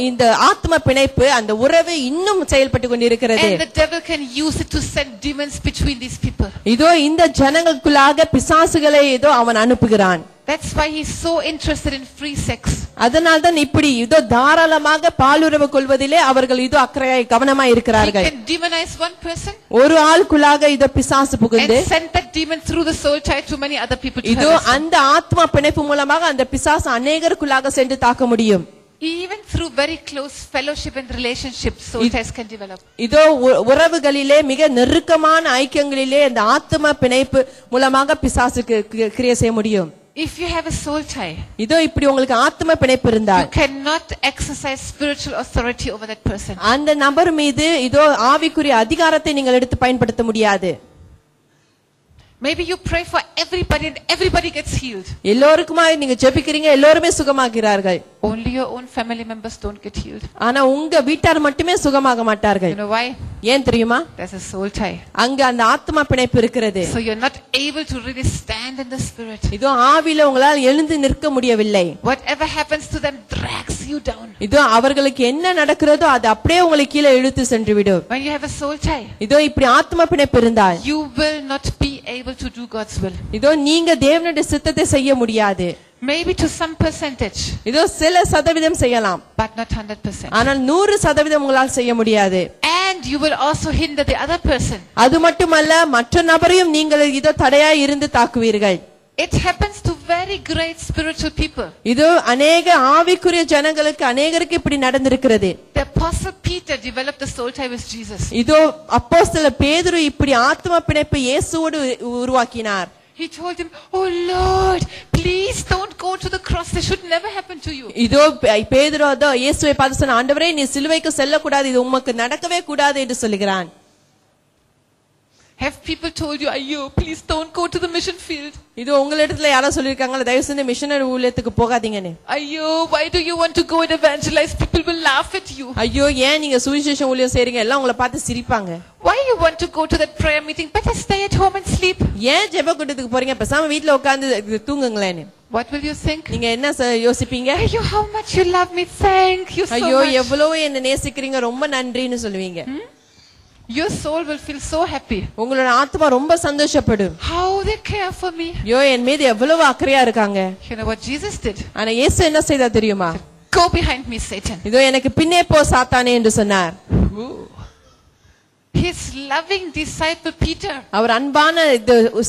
இந்த ஆத்ம பிணைப்பு அந்த உறவு இன்னும் செயல்பட்டு கொண்டிருக்கிறது. And the devil can use it to send demons between these people. இதோ இந்த ஜனங்களுக்குள்ளாக பிசாசுகளை இதோ அவன் அனுப்புகிறான். That's why he's so interested in free sex. அதனால்தான் இப்படி இதோ தாராளமாக பாலுறவு கொள்வதிலே அவர்கள் இதோ அக்கறையாய் கவனமாய் இருக்கிறார்கள். He can demonize one person. ஒரு ஆளுக்குள்ளாக இதோ பிசாசு புகுந்து and send that demon through the soul tie to many other people. இதோ அந்த ஆத்மா பிணைப்பு மூலமாக அந்த பிசாசு அநேகருக்குள்ளாக சென்று தாக்க முடியும். Even through very close fellowship and relationships, soul ties can develop. இதோ உறவுகளிலே மிக நெருக்கமான ஐக்கியங்களிலே அந்த ஆத்ம பிணைப்பு மூலமாக பிசாசுக்கு கிரியை செய்ய முடியும். If you have a soul tie, இதோ இப்படி உங்களுக்கு ஆத்ம பிணைப்பு இருந்தால் you cannot exercise spiritual authority over that person. அந்த நபர் மீது இதோ ஆவிக்குரிய அதிகாரத்தை நீங்கள் எடுத்து பயன்படுத்த முடியாது. Maybe you pray for everybody and everybody gets healed. எல்லோருக்குமா நீங்க ஜெபிக்கிறீங்க, எல்லோருமே சுகமாகிறார்கள். Only your own family members don't get healed. ஆனா உங்க வீட்டார் மட்டுமே சுகமாக மாட்டார்கள். You know why? ஏன் தெரியுமா? There's a soul tie. அங்க அந்த ஆத்மா பிணைப்பு இருக்கிறது. So you're not able to really stand in the spirit. இதோ ஆவியில உங்களால் எழுந்து நிற்க முடியவில்லை. Whatever happens to them drags you down. இதோ அவர்களுக்கு என்ன நடக்கிறதோ அது அப்படியே உங்களை கீழே இழுத்து சென்று விடும். When you have a soul tie, இதோ இப்படி ஆத்ம பிணைப்பு இருந்தால் you will not be able to do God's will. இதோ நீங்க தேவனுடைய சித்தத்தை செய்ய முடியாது. Maybe to some percentage, இதோ சில சதவீதம் செய்யலாம், but not 100%. ஆனால் 100% உங்களால் செய்ய முடியாது. And you will also hinder the other person. அது மட்டுமல்ல மற்ற நபரையும் நீங்கள் இதோ தடையா இருந்து தாக்குவீர்கள். It happens to very great spiritual people. இதோ அநேக ஆவிக்குரிய ஜனங்களுக்கு அநேகருக்கு இப்படி நடந்திருக்கிறது. The apostle Peter developed the soul tie with Jesus. இதோ அப்போஸ்தலர் பேதுரு இப்படி ஆத்ம பிணைப்பை இயேசுவோடு உருவாக்கினார். He told him, "Oh Lord, please don't go to the cross. This should never happen to you." இதோ பேதுரு அதோ இயேசுவை பார்த்து சொன்ன, ஆண்டவரே நீ சிலுவைக்கு செல்லக்கூடாது, இது உமக்கு நடக்கவே கூடாது என்று சொல்லுகிறான். Have people told you, "Ayyo, please don't go to the mission field"? இதோ உங்களிடத்துல யாரோ சொல்லிருக்காங்களா, தயவு செஞ்சு மிஷனரி ஊழியத்துக்கு போகாதீங்கன்னு. "Ayyo, why do you want to go and evangelize? People will laugh at you." ஐயோ ஏன் நீங்க சுவிசேஷ ஊழியம் செய்றீங்க, எல்லாம் உங்களை பார்த்து சிரிப்பாங்க. "Why you want to go to that prayer meeting? Better stay at home and sleep." ஏன் ஜெப கூட்டத்துக்கு போறீங்க, பேசாம வீட்ல உட்கார்ந்து தூங்குங்களேன்னு. What will you think? நீங்க என்ன யோசிப்பீங்க? "Ayyo, how much you love me. Thank you so ஐயோ much." எவ்வளவு என்ன நேசிக்கிறீங்க, ரொம்ப நன்றின்னு சொல்லுவீங்க. Your soul will feel so happy. உங்களோட ஆத்மா ரொம்ப சந்தோஷப்படும். How they care for me. ஐயோ என் மீது எவ்வளவு அக்கறையா இருக்காங்க. You know what Jesus did? ஆனா இயேசு என்ன செய்தார் தெரியுமா? "Go behind me, Satan." இதோ எனக்கு பின்னே போ சாத்தானே என்று சொன்னார். His loving disciple Peter. அவர் அன்பான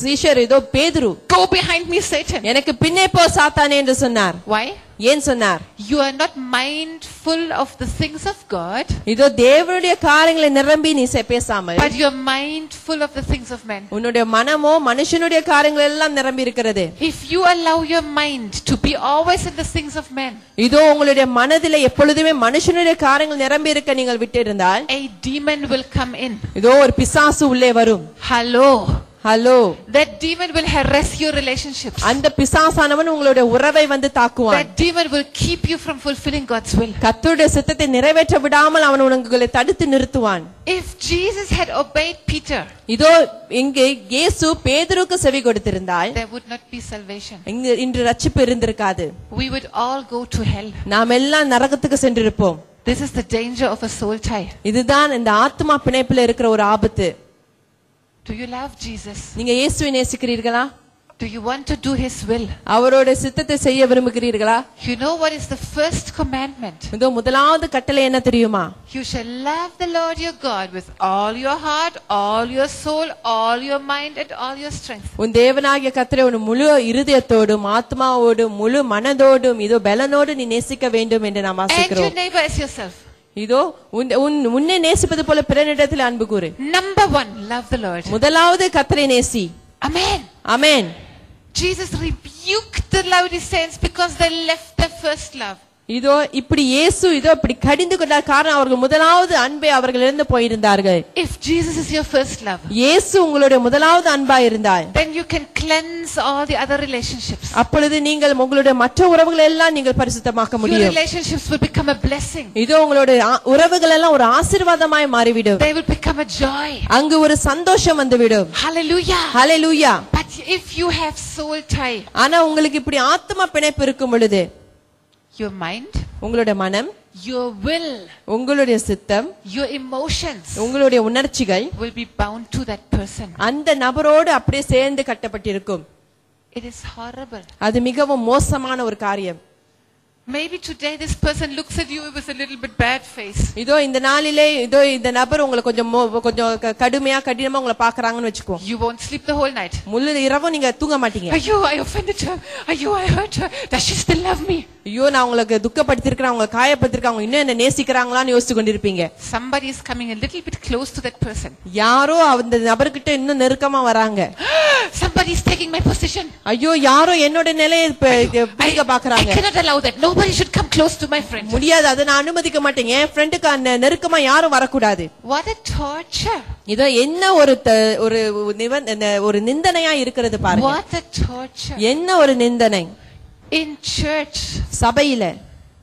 சீஷர் இதோ பேதுரு, "Go behind me, Satan." எனக்கு பின்னே போ சாத்தானே என்று சொன்னார். Why? ஏன் சொன்னார்? You are not mindful of the things of God, இதோ தேவனுடைய காரியங்களை நிரம்பி நீ பேசாமல், but you are mindful of the things of men. உன்னுடைய மனமோ மனுஷனுடைய காரியங்கள் எல்லாம் நிரம்பி இருக்கிறது. If you allow your mind to be always in the things of men, இதோ உங்களுடைய மனதிலே எப்பொழுதுமே மனுஷனுடைய காரியங்கள் நிரம்பி இருக்க நீங்கள் விட்டிருந்தால், a demon will come in. இதோ ஒரு பிசாசு உள்ளே வரும். Hello. Hello. That demon will harass your relationships. அந்த பிசாசானவன் உங்களுடைய உறவை வந்து தாக்குவான். That demon will keep you from fulfilling God's will. கர்த்தருடைய சித்தத்தை நிறைவேற்ற விடாமல் அவன் உங்களை தடுத்து நிறுத்துவான். If Jesus had obeyed Peter, இதோ இங்கே இயேசு பேதுருக்கு செவி கொடுத்திருந்தால், there would not be salvation. இன்று ரட்சிப்பு இருந்திருக்காது. We would all go to hell. நாம் எல்லாம் நரகத்துக்கு சென்றிருப்போம். This is the danger of a soul tie. இதுதான் இந்த ஆத்மா பிணைப்புல இருக்கிற ஒரு ஆபத்து. Do you love Jesus? நீங்க இயேசுவை நேசிக்கிறீர்களா? Do you want to do his will? அவரோட சித்தத்தை செய்ய விரும்புகிறீர்களா? You know what is the first commandment? இதோ முதலாவது கட்டளை என்ன தெரியுமா? You shall love the Lord your God with all your heart, all your soul, all your mind and all your strength. உன் தேவனாகிய கர்த்தரை உன் முழு இருதயத்தோடும் ஆத்மாவோடும் முழு மனதோடும் இதோ பலனோடு நீ நேசிக்க வேண்டும் என்று நாம் And your வாசிக்கிறோம். neighbor as yourself. இதோ உன்னை நேசிப்பது போல பிறனிடத்தில் அன்பு கூறு. Number 1, love the Lord. முதலாவது கர்த்தரை நேசி. Amen. Amen. Jesus rebuked the Laodiceans because they left their first love. இதோ இப்படி இயேசு இதோ இப்படி கடிந்து கொண்டார். காரணம் அவர்கள் முதலாவது அன்பை அவர்கள் இழந்து போயிருந்தார்கள். If Jesus is your first love, இயேசு உங்களுடைய முதலாவது அன்பா இருந்தால், then you can cleanse all the other relationships. அப்பொழுது நீங்கள் உங்களுடைய மற்ற உறவுகளை எல்லாம் நீங்கள் பரிசுத்தமாக்க Your முடியும். relationships will become a blessing. இதோ உங்களுடைய உறவுகள் எல்லாம் ஒரு ஆசீர்வாதமாய் மாறிவிடும். They will become a joy. அங்கு ஒரு சந்தோஷம் வந்துவிடும். Hallelujah. Hallelujah. But if you have soul tie, ஆனா உங்களுக்கு இப்படி ஆத்மா பிணைப்பு இருக்கும் பொழுது, your mind, உங்களுடைய மனம், your will, உங்களுடைய சித்தம், your emotions உங்களுடைய உணர்ச்சிகள் will be bound to that person. அந்த நபரோடு அப்படியே சேர்ந்து கட்டப்பட்டிருக்கும். It is horrible. அது மிகவும் மோசமான ஒரு காரியம். Maybe today this person looks at you with a little bit bad face. இதோ இந்த நாளிலே இதோ இந்த நபர் உங்களை கொஞ்சம் கடுமையா கடினமா உங்களை பாக்குறாங்கன்னு வெச்சுக்கோ. You won't sleep the whole night. முழு இரவும் நீங்க தூங்க மாட்டீங்க. Ayyo, I offended her. Ayyo, I hurt her. Does she still love me? ஐயோ நான் உங்களுக்கு துக்கப்படுத்திருக்கேன், உங்களை காயப்படுத்திருக்கேன், அவங்க இன்னும் என்ன நேசிக்கிறாங்களான்னு யோசிச்சு கொண்டிருப்பீங்க. Somebody is coming a little bit close to that person. யாரோ அந்த நபர்கிட்ட இன்னும் நெருக்கமா வராங்க. Somebody is taking my position. ஐயோ யாரோ என்னோட நிலையை பிடிக்க பாக்குறாங்க. I cannot allow that. Nobody should come close to my friend. முடியாது, அதை நான் அனுமதிக்க மாட்டேன். என் ஃப்ரெண்டுக்கு நெருக்கமா யாரும் வரக்கூடாது. What a torture. இதோ என்ன ஒரு நிந்தனையா இருக்கிறது பாருங்க. What a torture. என்ன ஒரு நிந்தனை. In church, சபையில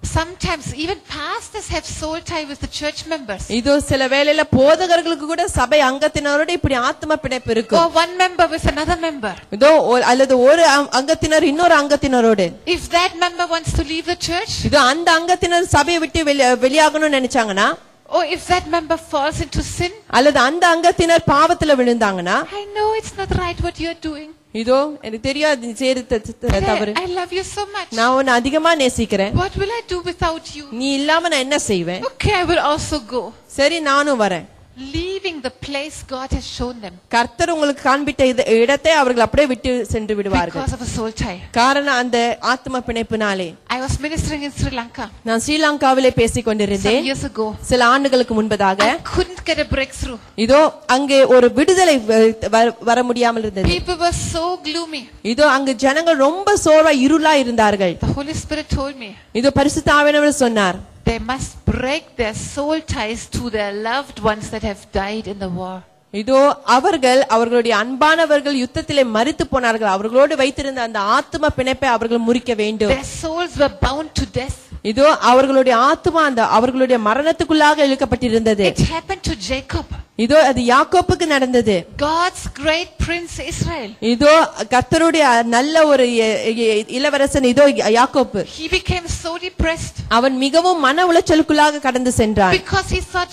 Sometimes even pastors have soul tie with the church members. இதோ சில வேளையில போதகர்களுக்கு கூட சபை அங்கத்தினரோட இப்படி ஆத்ம பிணைப்பு இருக்கும். Or one member with another member. இதோ அல்லது ஒரு அங்கத்தினர் இன்னொரு அங்கத்தினரோடு. If that member wants to leave the church, இதோ அந்த அங்கத்தினர் சபையை விட்டு வெளியாகணும்னு நினைச்சாங்கன்னா, or if that member falls into sin, அல்லது அந்த அங்கத்தினர் பாவத்துல விழுந்தாங்கன்னா, I know it's not right what you're doing. இதோ எனக்கு தெரியாது நீ செய்யறது தவறு. I love you so much. நான் உன்னை அதிகமா நேசிக்கிறேன். What will I do without you? நீ இல்லாம நான் என்ன செய்வேன்? Okay, I will also go. சரி நானும் வரேன். Leaving the place God has shown them. கர்த்தர் உங்களுக்கு காண்பித்த இடத்தை அவர்கள் அப்படியே விட்டு சென்று விடுவார்கள். Because of a soul tie. காரணம் அந்த ஆத்ம பிணைப்பினாலே. I was ministering in Sri Lanka. நான் ஸ்ரீலங்காவிலே பேசிக் கொண்டிருந்தேன். Some years ago. சில ஆண்டுகளுக்கு முன்பதாக. I couldn't get a breakthrough. இதோ அங்கே ஒரு விடுதலை வர முடியாமல் இருந்தது. People were so gloomy. இதோ அங்கு ஜனங்கள் ரொம்ப சோர்வா இருளா இருந்தார்கள். The Holy Spirit told me. இதோ பரிசுத்த ஆவியானவர் சொன்னார். They must break their soul ties to their loved ones that have died in the war. இதோ அவர்களுடைய அன்பானவர்கள் யுத்தத்திலே மரித்து போனார்கள். அவர்களோடு வைத்திருந்த அந்த ஆத்ம பிணைப்பை அவர்கள் முறிக்க வேண்டும். Their souls were bound to death. இதோ அவர்களுடைய ஆத்மா அந்த அவர்களுடைய மரணத்துக்குள்ளாக இழுக்கப்பட்டிருந்தது. It happened to Jacob. இதோ அது யாக்கோபுக்கு நடந்தது. God's great prince Israel. இதோ கர்த்தருடைய நல்ல ஒரு இளவரசன் இதோ யாக்கோபு. He became so depressed. அவன் மிகவும் மன உளைச்சலுக்குள்ளாக கடந்து சென்றான். Because he thought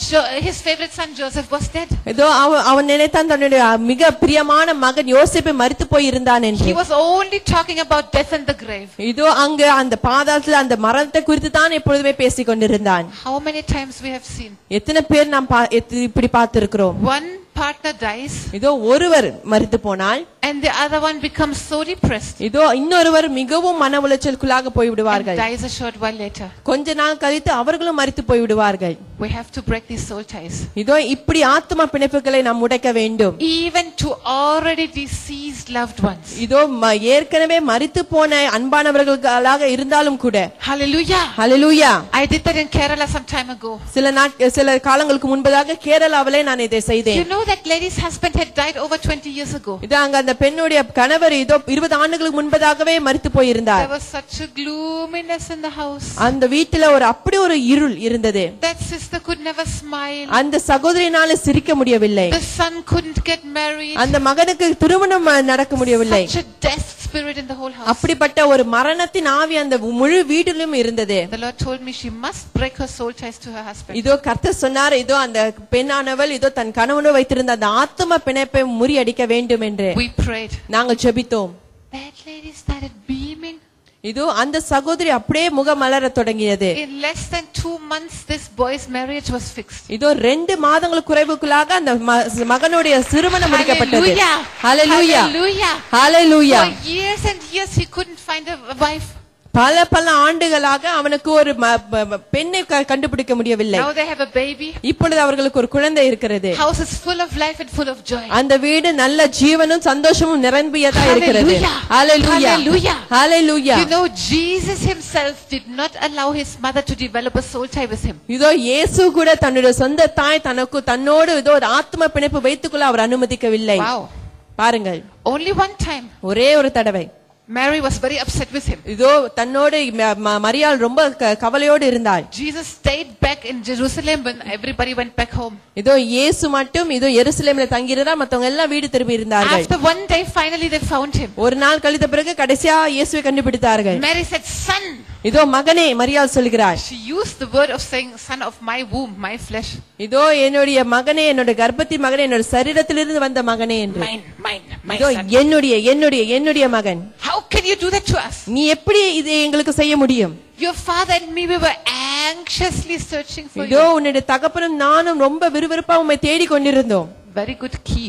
his favorite son Joseph was dead. இதோ அவன் நினைத்தான் தன்னுடைய மிக பிரியமான மகன் யோசேப்பு மரித்து போய் இருந்தான் என்று. He was only talking about death and the grave. இதோ அங்க அந்த பாதாளத்துல அந்த மரணத்தை குறித்து தான் எப்பொழுதுமே பேசிக் கொண்டிருந்தான். How many times we have seen? எத்தனை பேர் நாம் இப்படி பார்த்திருக்கிறோம். One partner dies. இதோ ஒருவர் மரித்து போனால் and the other one becomes so depressed. இதோ இன்னொருவர் மிகவும் மன உளைச்சலுக்குள்ளாக போய் விடுவார்கள். Dies a short while later. கொஞ்ச நாள் கழித்து அவர்களும் மரித்து போய் விடுவார்கள். We have to break these soul ties. இதோ இப்படி ஆத்ம பிணைப்புகளை நாம் உடைக்க வேண்டும். Even to already deceased loved ones. இதோ ஏற்கனவே மரித்து போன அன்பானவர்களாக இருந்தாலும் கூட. Hallelujah. Hallelujah. I did that in Kerala some time ago. சில காலங்களுக்கு முன்பதாக கேரளாவிலே நான் இதை செய்தேன். You know that lady's husband had died over 20 years ago. இதோ அங்க அந்த பெண்ணுடைய கணவர் இதோ 20 ஆண்டுகளுக்கு முன்பதாகவே மரித்து போய் இருந்தார். There was such a gloominess in the house. அந்த வீட்டில அப்படி ஒரு இருள் இருந்தது. That sister could never smile. அந்த சகோதரியினால சிரிக்க முடியவில்லை. The son couldn't get married. அந்த மகனுக்கு திருமணம் நடக்க முடியவில்லை. Such a death spirit in the whole house. அப்படிப்பட்ட ஒரு மரணத்தின் ஆவி அந்த முழு வீட்டிலும் இருந்தது. The Lord told me she must break her soul ties to her husband. இதோ கர்த்தர் சொன்னார் இதோ அந்த பெண்ணானவள் இதோ தன் கணவனோடு வைத்திருந்த அந்த ஆத்ம பிணைப்பை முறியடிக்க வேண்டும் என்று. We prayed. நாங்கள் ஜெபித்தோம். That lady started beaming. இதோ அந்த சகோதரி அப்படியே முகமலர தொடங்கியது. In less than 2 months this boy's marriage was fixed. இதோ 2 மாதங்களுக்கு குறைவுக்குள்ளாக அந்த மகனுடைய திருமணம் முடிக்கப்பட்டது. Hallelujah. Hallelujah. For years and years he couldn't find a wife. பல ஆண்டுகளாக அவனுக்கு ஒரு பெண்ணை கண்டுபிடிக்க முடியவில்லை. Now they have a baby. இப்பொழுது அவர்களுக்கு ஒரு குழந்தை இருக்கிறது. House is full of life and full of joy. அந்த வீடு நல்ல ஜீவனும் சந்தோஷமும் நிரம்பியதா இருக்கிறது. Hallelujah. Hallelujah. You know Jesus himself did not allow his mother to develop a soul tie with him. இதோ இயேசு கூட தன்னுடைய சொந்த தாய் தன்னோடு இதோ ஒரு ஆத்ம பிணைப்பு வைத்துக்கொள்ள அவர் அனுமதிக்கவில்லை. Wow. பாருங்கள். Only one time. ஒரே ஒரு தடவை. Mary was very upset with him. இதோ தன்னோடு மரியாள் ரொம்ப கவலையோடு இருந்தாள். Jesus stayed back in Jerusalem when everybody went back home. இதோ இயேசு மட்டும் இதோ எருசலேமில் தங்கி இருந்தார். மத்தவங்க எல்லாம் வீடு திரும்பி இருந்தார்கள். After one day finally they found him. ஒரு நாள் கழித்த பிறகு கடைசியா இயேசுவை கண்டுபிடித்தார்கள். Mary said son. இதோ மகனே மரியாள் சொல்கிறார். She used the word of saying son of my womb, my flesh. இதோ என்னுடைய மகனே, என்னுடைய கர்ப்பத்தின் மகனே, என்னுடைய சரீரத்திலிருந்து வந்த மகனே என்று. My இதோ son. என்னுடைய மகன். How can you do that to us? நீ எப்படி இதை எங்களுக்கு செய்ய முடியும்? Your father and me, we were anxiously searching for இதோ you. உன்னுடைய தகப்பனும் நானும் ரொம்ப விறுவிறுப்பா உம்மை தேடிக் கொண்டிருந்தோம். Very good key.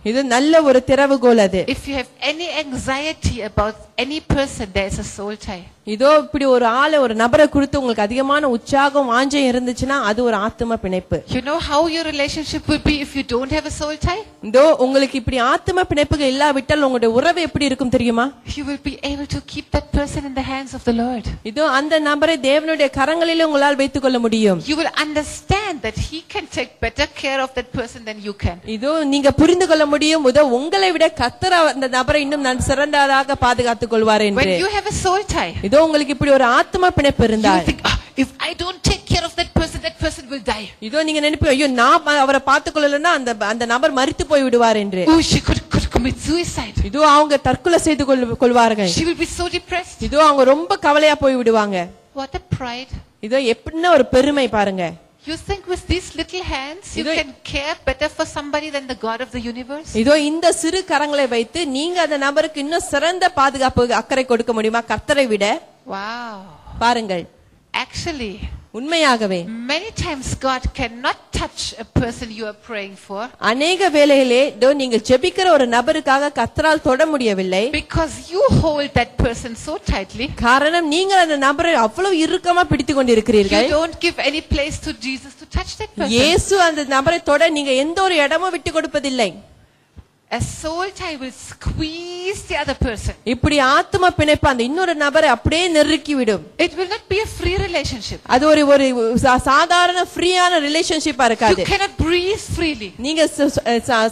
இது நல்ல ஒரு திறவுகோல் அது. If you have any anxiety about any person, there is a soul tie. இதோ இப்படி ஒரு நபரை குறித்து உங்களுக்கு அதிகமான உற்சாகம் வாஞ்சம் இருந்துச்சுன்னா அது ஒரு ஆத்ம பிணைப்பு. You know how your relationship will be if you don't have a soul tie? இதோ உங்களுக்கு இப்படி ஆத்ம பிணைப்புகள் இல்லாவிட்டால் உங்களுடைய உறவு எப்படி இருக்கும் தெரியுமா? You will be able to keep that person in the hands of the Lord. இதோ அந்த நபரை தேவனுடைய கரங்களிலே உங்களால் வைத்துக் கொள்ள முடியும். You will understand that he can take better care of that person than you can. இதோ நீங்க புரிந்து கொள்ள முடியும் இதோ உங்களை விட கர்த்தர் அந்த நபரை இன்னும் சிறந்ததாக பாதுகாத்துக் கொள்வார் என்று. When you have a soul tie, இதோ உங்களுக்கு இப்படி ஒரு ஆத்ம பிணைப்பு இருந்தால் if I don't take care of that person will die. இதோ நீங்க நினைப்பீங்க, ஐயோ நான் அவரை பார்த்துக்கொள்ளலன்னா அந்த நபர் மரித்து போய் விடுவார் என்று. Oh, she could commit suicide. இதோ அவங்க தற்கொலை செய்து கொள்வார்கள். She will be so depressed. இதோ அவங்க ரொம்ப கவலையா போய் விடுவாங்க. What a pride. இதோ எப்படின்னா ஒரு பெருமை பாருங்க. You think with these little hands you can care better for somebody than the God of the universe? இதோ இந்த சிறு கரங்களை வைத்து நீங்க அந்த நபருக்கு இன்னும் சிறந்த பாதுகாப்பு அக்கறை கொடுக்க முடியுமா கர்த்தரை விட? Wow. பாருங்கள். Actually, உண்மையாகவே many times God cannot touch a person you are praying for. அநேக வேளையிலே நீங்க ஜெபிக்கிற ஒரு நபருக்காக கர்த்தரால் தொட முடியவில்லை. Because you hold that person so tightly. காரணம் நீங்கள் அந்த நபரை அவ்வளவு இறுக்கமா பிடித்துக் கொண்டிருக்கிறீர்கள். You don't give any place to Jesus to touch that person. இயேசு அந்த நபரை தொட நீங்க எந்த ஒரு இடமும் விட்டு கொடுப்பதில்லை. A soul tie will squeeze the other person. இப்படி ஆத்ம பிணைப்பு அந்த இன்னொரு நபரை அப்படியே நெருக்கி விடும். It will not be a free relationship. அது ஒரு சாதாரண ஃப்ரீயான ரிலேஷன்ஷிப்பா இருக்காது. You cannot breathe freely. நீங்க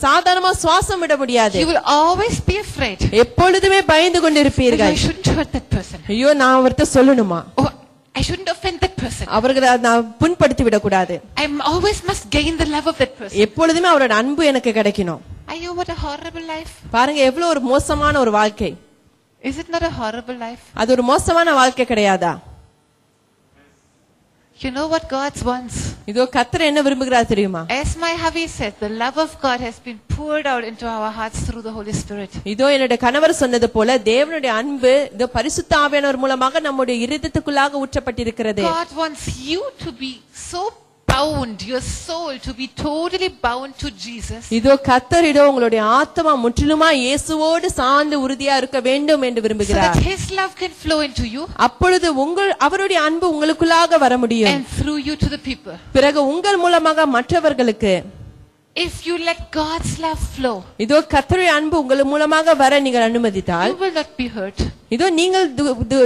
சாதாரணமா சுவாசம் விட முடியாது. You will always be afraid. எப்பொழுதுமே பயந்து கொண்டிருப்பீர்கள். I shouldn't hurt that person. ஐயோ நான் அவர்ட்ட சொல்லணுமா? Oh, I shouldn't offend that person. அவர்களை நான் புண்படுத்தி விட கூடாது. I always must gain the love of that person. எப்பொழுதுமே அவரோட அன்பு எனக்கு கிடைக்கணும். ஐயோ, what a horrible life. பாருங்க எவ்வளவு ஒரு மோசமான ஒரு வாழ்க்கை. Is it not a horrible life? அது ஒரு மோசமான வாழ்க்கை கிடையாதா? You know what God wants? இதோ கர்த்தர் என்ன விரும்புகிறார் தெரியுமா? As my hubby said, the love of God has been poured out into our hearts through the Holy Spirit. இதோ என்னுடைய கணவர் சொன்னது போல தேவனுடைய அன்பு இதோ பரிசுத்த ஆவியானவர் மூலமாக நம்முடைய இதயத்துக்குள்ளாக ஊற்றப்பட்டிருக்கிறது. God wants you to be so bound, your soul to be totally bound to Jesus. இதோ கர்த்தர் இதோ உங்களுடைய ஆத்மா முற்றிலுமா இயேசுவோடு சார்ந்து உறுதியா இருக்க வேண்டும் என்று விரும்புகிறார். So that his love can flow into you. அப்பொழுது அவருடைய அன்பு உங்களுக்குள்ளாக வர முடியும். And through you to the people. பிறகு உங்கள் மூலமாக மற்றவர்களுக்கு. If you let God's love flow, இதோ கர்த்தருடைய அன்பு உங்கள் மூலமாக வர நீங்கள் அனுமதித்தால் you will not be hurt. இதோ நீங்கள்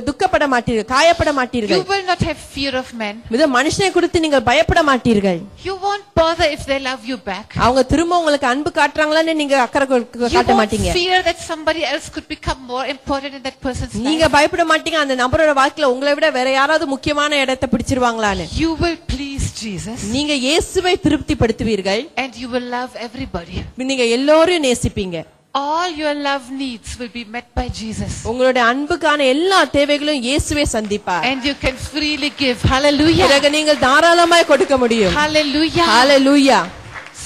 துக்கப்பட மாட்டீர்கள், காயப்பட மாட்டீர்கள். You will not have fear of men. இதோ மனுஷனை குறித்து நீங்கள் பயப்பட மாட்டீர்கள். You won't bother if they love you back. அவங்க திரும்ப உங்களுக்கு அன்பு காட்டுறாங்களான்னு நீங்க அக்கறை காட்ட மாட்டீங்க. You won't fear that somebody else could become more important in that person's life. நீங்க பயப்பட மாட்டீங்க அந்த நபரோட வாழ்க்கையில உங்களை விட வேற யாராவது முக்கியமான இடத்தை பிடிச்சிருவாங்களான்னு. You will please Jesus. நீங்க இயேசுவை திருப்திப்படுத்துவீர்கள். And you will love everybody. நீங்க எல்லாரையும் நேசிப்பீங்க. All your love needs will be met by Jesus. உங்களுடைய அன்புக்கான எல்லா தேவைகளையும் இயேசுவே சந்திப்பார். And you can freely give. Hallelujah. பிறகு நீங்கள் தாராளமாய் கொடுக்க முடியும். Hallelujah. Hallelujah.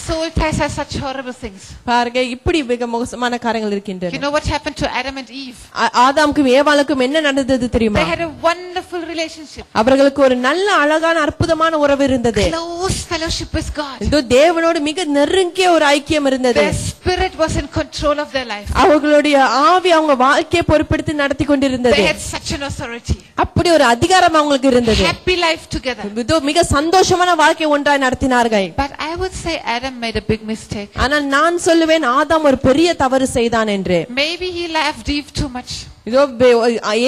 Soul ties are such horrible things. பாருங்க இப்படி மிக மோசமான காரியங்கள் இருக்கின்றன. You know what happened to Adam and Eve? ஆதாமுக்கும் ஏவாளுக்கும் என்ன நடந்தது தெரியுமா? They had a wonderful relationship. அவர்களுக்கு ஒரு நல்ல அழகான அற்புதமான உறவு இருந்தது. Close fellowship with God. இதோ தேவனோடு மிக நெருங்கிய ஒரு ஐக்கியம் இருந்தது. Their spirit was in control of their life. அவர்களுடைய ஆவி அவங்க வாழ்க்கையை பொறுப்பெடுத்து நடத்தி கொண்டிருந்தது. They had such an authority. அப்படி ஒரு அதிகாரம் அவங்களுக்கு இருந்தது. Happy life together. இதோ மிக சந்தோஷமான வாழ்க்கை ஒன்றாய் நடத்தினார்கள். But I would say Adam made a big mistake. ஆனால் நான் சொல்லுவேன் ஆதாம் ஒரு பெரிய தவறு செய்தான் என்று. Maybe he loved Eve too much. இதோ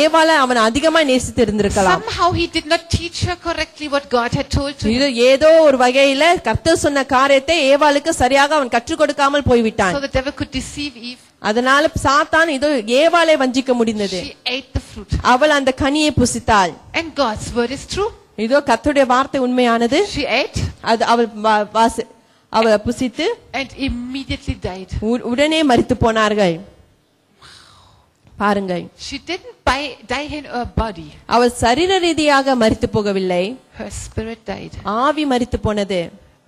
ஏவாளை அவன் அதிகமாக நேசித்து இருந்திருக்கலாம். Somehow he did not teach her correctly what God had told to இது him. ஏதோ ஒரு வகையில கர்த்தர் சொன்ன காரியத்தை ஏவாளுக்கு சரியாக அவன் கற்றுக் கொடுக்காமல் போய்விட்டான். So the devil could deceive Eve. அதனால சாத்தான் இதோ ஏவாளை வஞ்சிக்க முடிந்தது. She ate the fruit. அவள் அந்த கனியை புசித்தாள். And God's word is true. இதோ கர்த்தருடைய வார்த்தை உண்மையானது. She ate. அது அவள் புசித்து and immediately died. உடனே மரித்து போனார்கள். பாருங்கள். She didn't die in her body. அவள் சரீர ரீதியாக மரித்து போகவில்லை. Her spirit died. ஆவி மரித்து போனது.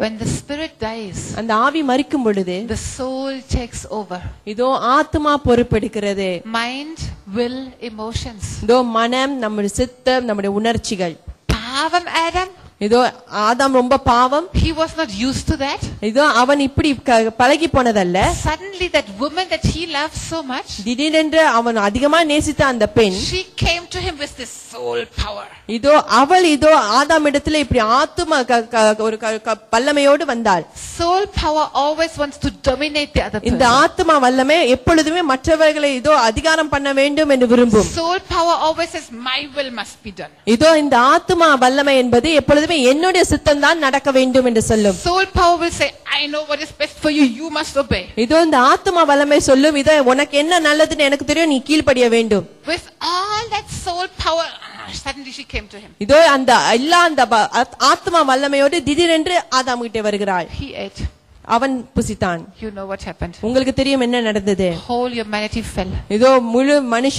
When the spirit dies, அந்த ஆவி மரிக்கும் பொழுது the soul takes over. இதோ ஆத்மா பொறுப்பெடுக்கிறது. Mind, will, emotions. இதோ மனம், நம்முடைய சித்தம், நம்முடைய உணர்ச்சிகள். பாவம் ஆடம். இதோ ஆதாம் ரொம்ப பாவம். He was not used to that. இதோ அவன் இப்படி பழகி போனதல்ல. Suddenly that woman that he loved so much, திடீரென்று அவன் அதிகமா நேசித்த அந்த பெண், she came to him with this soul power. இதோ அவள் இதோ ஆதாம் இடத்துல இப்படி ஆத்தும ஒரு வல்லமையோடு வந்தாள். Soul power always wants to dominate the other person. இந்த ஆத்துமா வல்லமை எப்பொழுதுமே மற்றவர்களை இதோ அதிகாரம் பண்ண வேண்டும் என்று விரும்பும். Soul power always says my will must be done. இதோ இந்த ஆத்துமா வல்லமை என்பது எப்பொழுதுமே என்னுடைய சித்தம் தான் நடக்க வேண்டும் என்று சொல்லும். Soul power will say I know what is best for you, you must obey. இதோ இந்த ஆத்துமா வல்லமை சொல்லும், இதோ உனக்கு என்ன நல்லதுன்னு எனக்கு தெரியும், நீ கீழ்ப்படிய வேண்டும். With all that soul power, suddenly she came to him. இதோ அந்த எல்லா அந்த ஆத்மா வல்லமையோடு திடீரென்று ஆதாம் கிட்ட வருகிறாள். He ate. அவன் புசித்தான். You know what happened. உங்களுக்கு தெரியும் என்ன நடந்தது? Whole humanity fell. இதோ முழு மனுஷ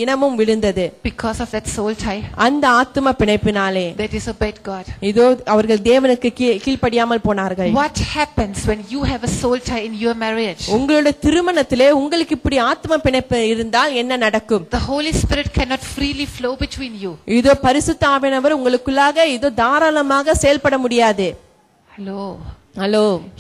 இனமும் விழுந்தது. Because of that soul tie. அந்த ஆத்ம பிணைப்பினாலே. They disobeyed God. இதோ அவர்கள் தேவனுக்கு கீழ்ப்படியாமல் போனார்கள். What happens when you have a soul tie in your marriage? உங்களுடைய திருமணத்திலே உங்களுக்கு இப்படி ஆத்ம பிணைப்பு இருந்தால் என்ன நடக்கும்? The Holy Spirit cannot freely flow between you. இதோ பரிசுத்த ஆவியானவர் உங்களுக்குள்ளாக இதோ தாராளமாக செயல்பட முடியாது. Hello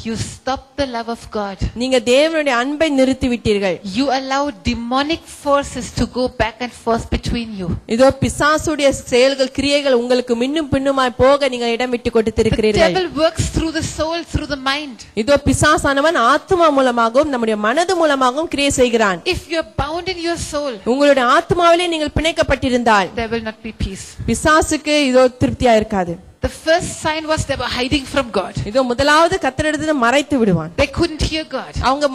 You stop the love of God. நீங்க தேவனுடைய அன்பை நிறுத்தி விட்டீர்கள். You allow demonic forces to go back and forth between you. இதோ பிசாசுடைய செயல்கள் கிரியைகள் உங்களுக்கு மின்னும் பின்னுமாய் போக நீங்க இடம் விட்டு கொடுத்திருக்கிறீர்கள். The devil works through the soul, through the mind. இதோ பிசாசானவன் ஆத்மா மூலமாகவும் நம்முடைய மனது மூலமாகவும் கிரியை செய்கிறான். If you are bound in your soul, உங்களுடைய ஆத்மாவிலே நீங்கள் பிணைக்கப்பட்டிருந்தால் there will not be peace. பிசாசுக்கு இதோ திருப்தியா இருக்காது. The first sign was they were hiding from God. இதோ முதலாவது கர்த்தரிடத்தில் மறைத்து விடுவான். They couldn't hear God. அவங்க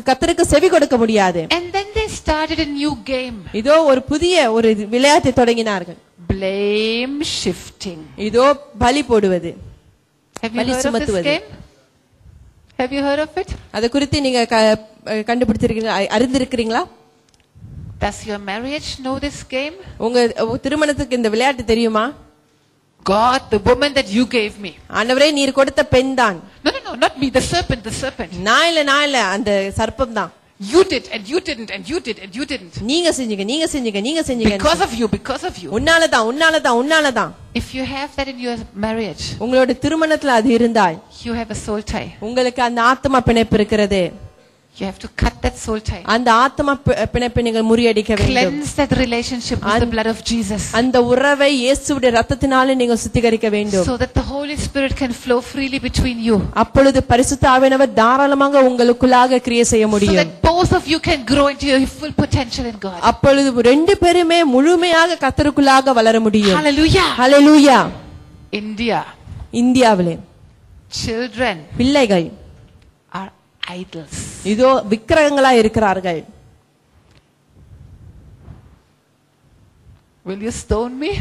கர்த்தருக்கு செவி கொடுக்க முடியாது. And then they started a new game. இதோ ஒரு புதிய ஒரு விளையாட்டை தொடங்கினார்கள். Blame shifting. இதோ பலி போடுவது. Have you heard of this game? Have you heard of it? அத குறித்து நீங்க கண்டுபிடிச்சிருக்கீங்களா, அறிந்திருக்கிறீங்களா? Does your marriage know this game? உங்க திருமணத்துக்கு இந்த விளையாட்டு தெரியுமா? God, the woman that you gave me. ஆண்டவரே நீர் கொடுத்த பெண் தான். No, not me, the serpent. நான் இல்ல அந்த சர்ப்பம் தான். You did and you didn't and you did and you didn't. நீங்க செஞ்சீங்க. Because of you. உன்னாலதான். If you have that in your marriage, உங்களோட திருமணத்துல அது இருந்தால், you have a soul tie. உங்களுக்கு அந்த ஆத்மா பிணைப்பு இருக்கிறது. You have to cut that soul tie. அந்த ஆத்மா பிணைப்பை நீங்கள் முறியடிக்க வேண்டும். Cleanse that relationship with the blood of Jesus. அந்த உறவை இயேசுவுடைய இரத்தத்தினாலே நீங்கள் சுத்திகரிக்க வேண்டும். So that the Holy Spirit can flow freely between you. அப்பொழுது பரிசுத்த ஆவியானவர் தாராளமாக உங்களுக்குள்ளாக கிரியை செய்ய முடியும். So that both of you can grow into your full potential in God. அப்பொழுது ரெண்டு பேருமே முழுமையாக கர்த்தருக்குள்ளாக வளர முடியும். Hallelujah. இந்தியாவிலே children பிள்ளைகள் are idols. இதோ விக்கிரகங்களா இருக்கிறார்கள். Will you stone me?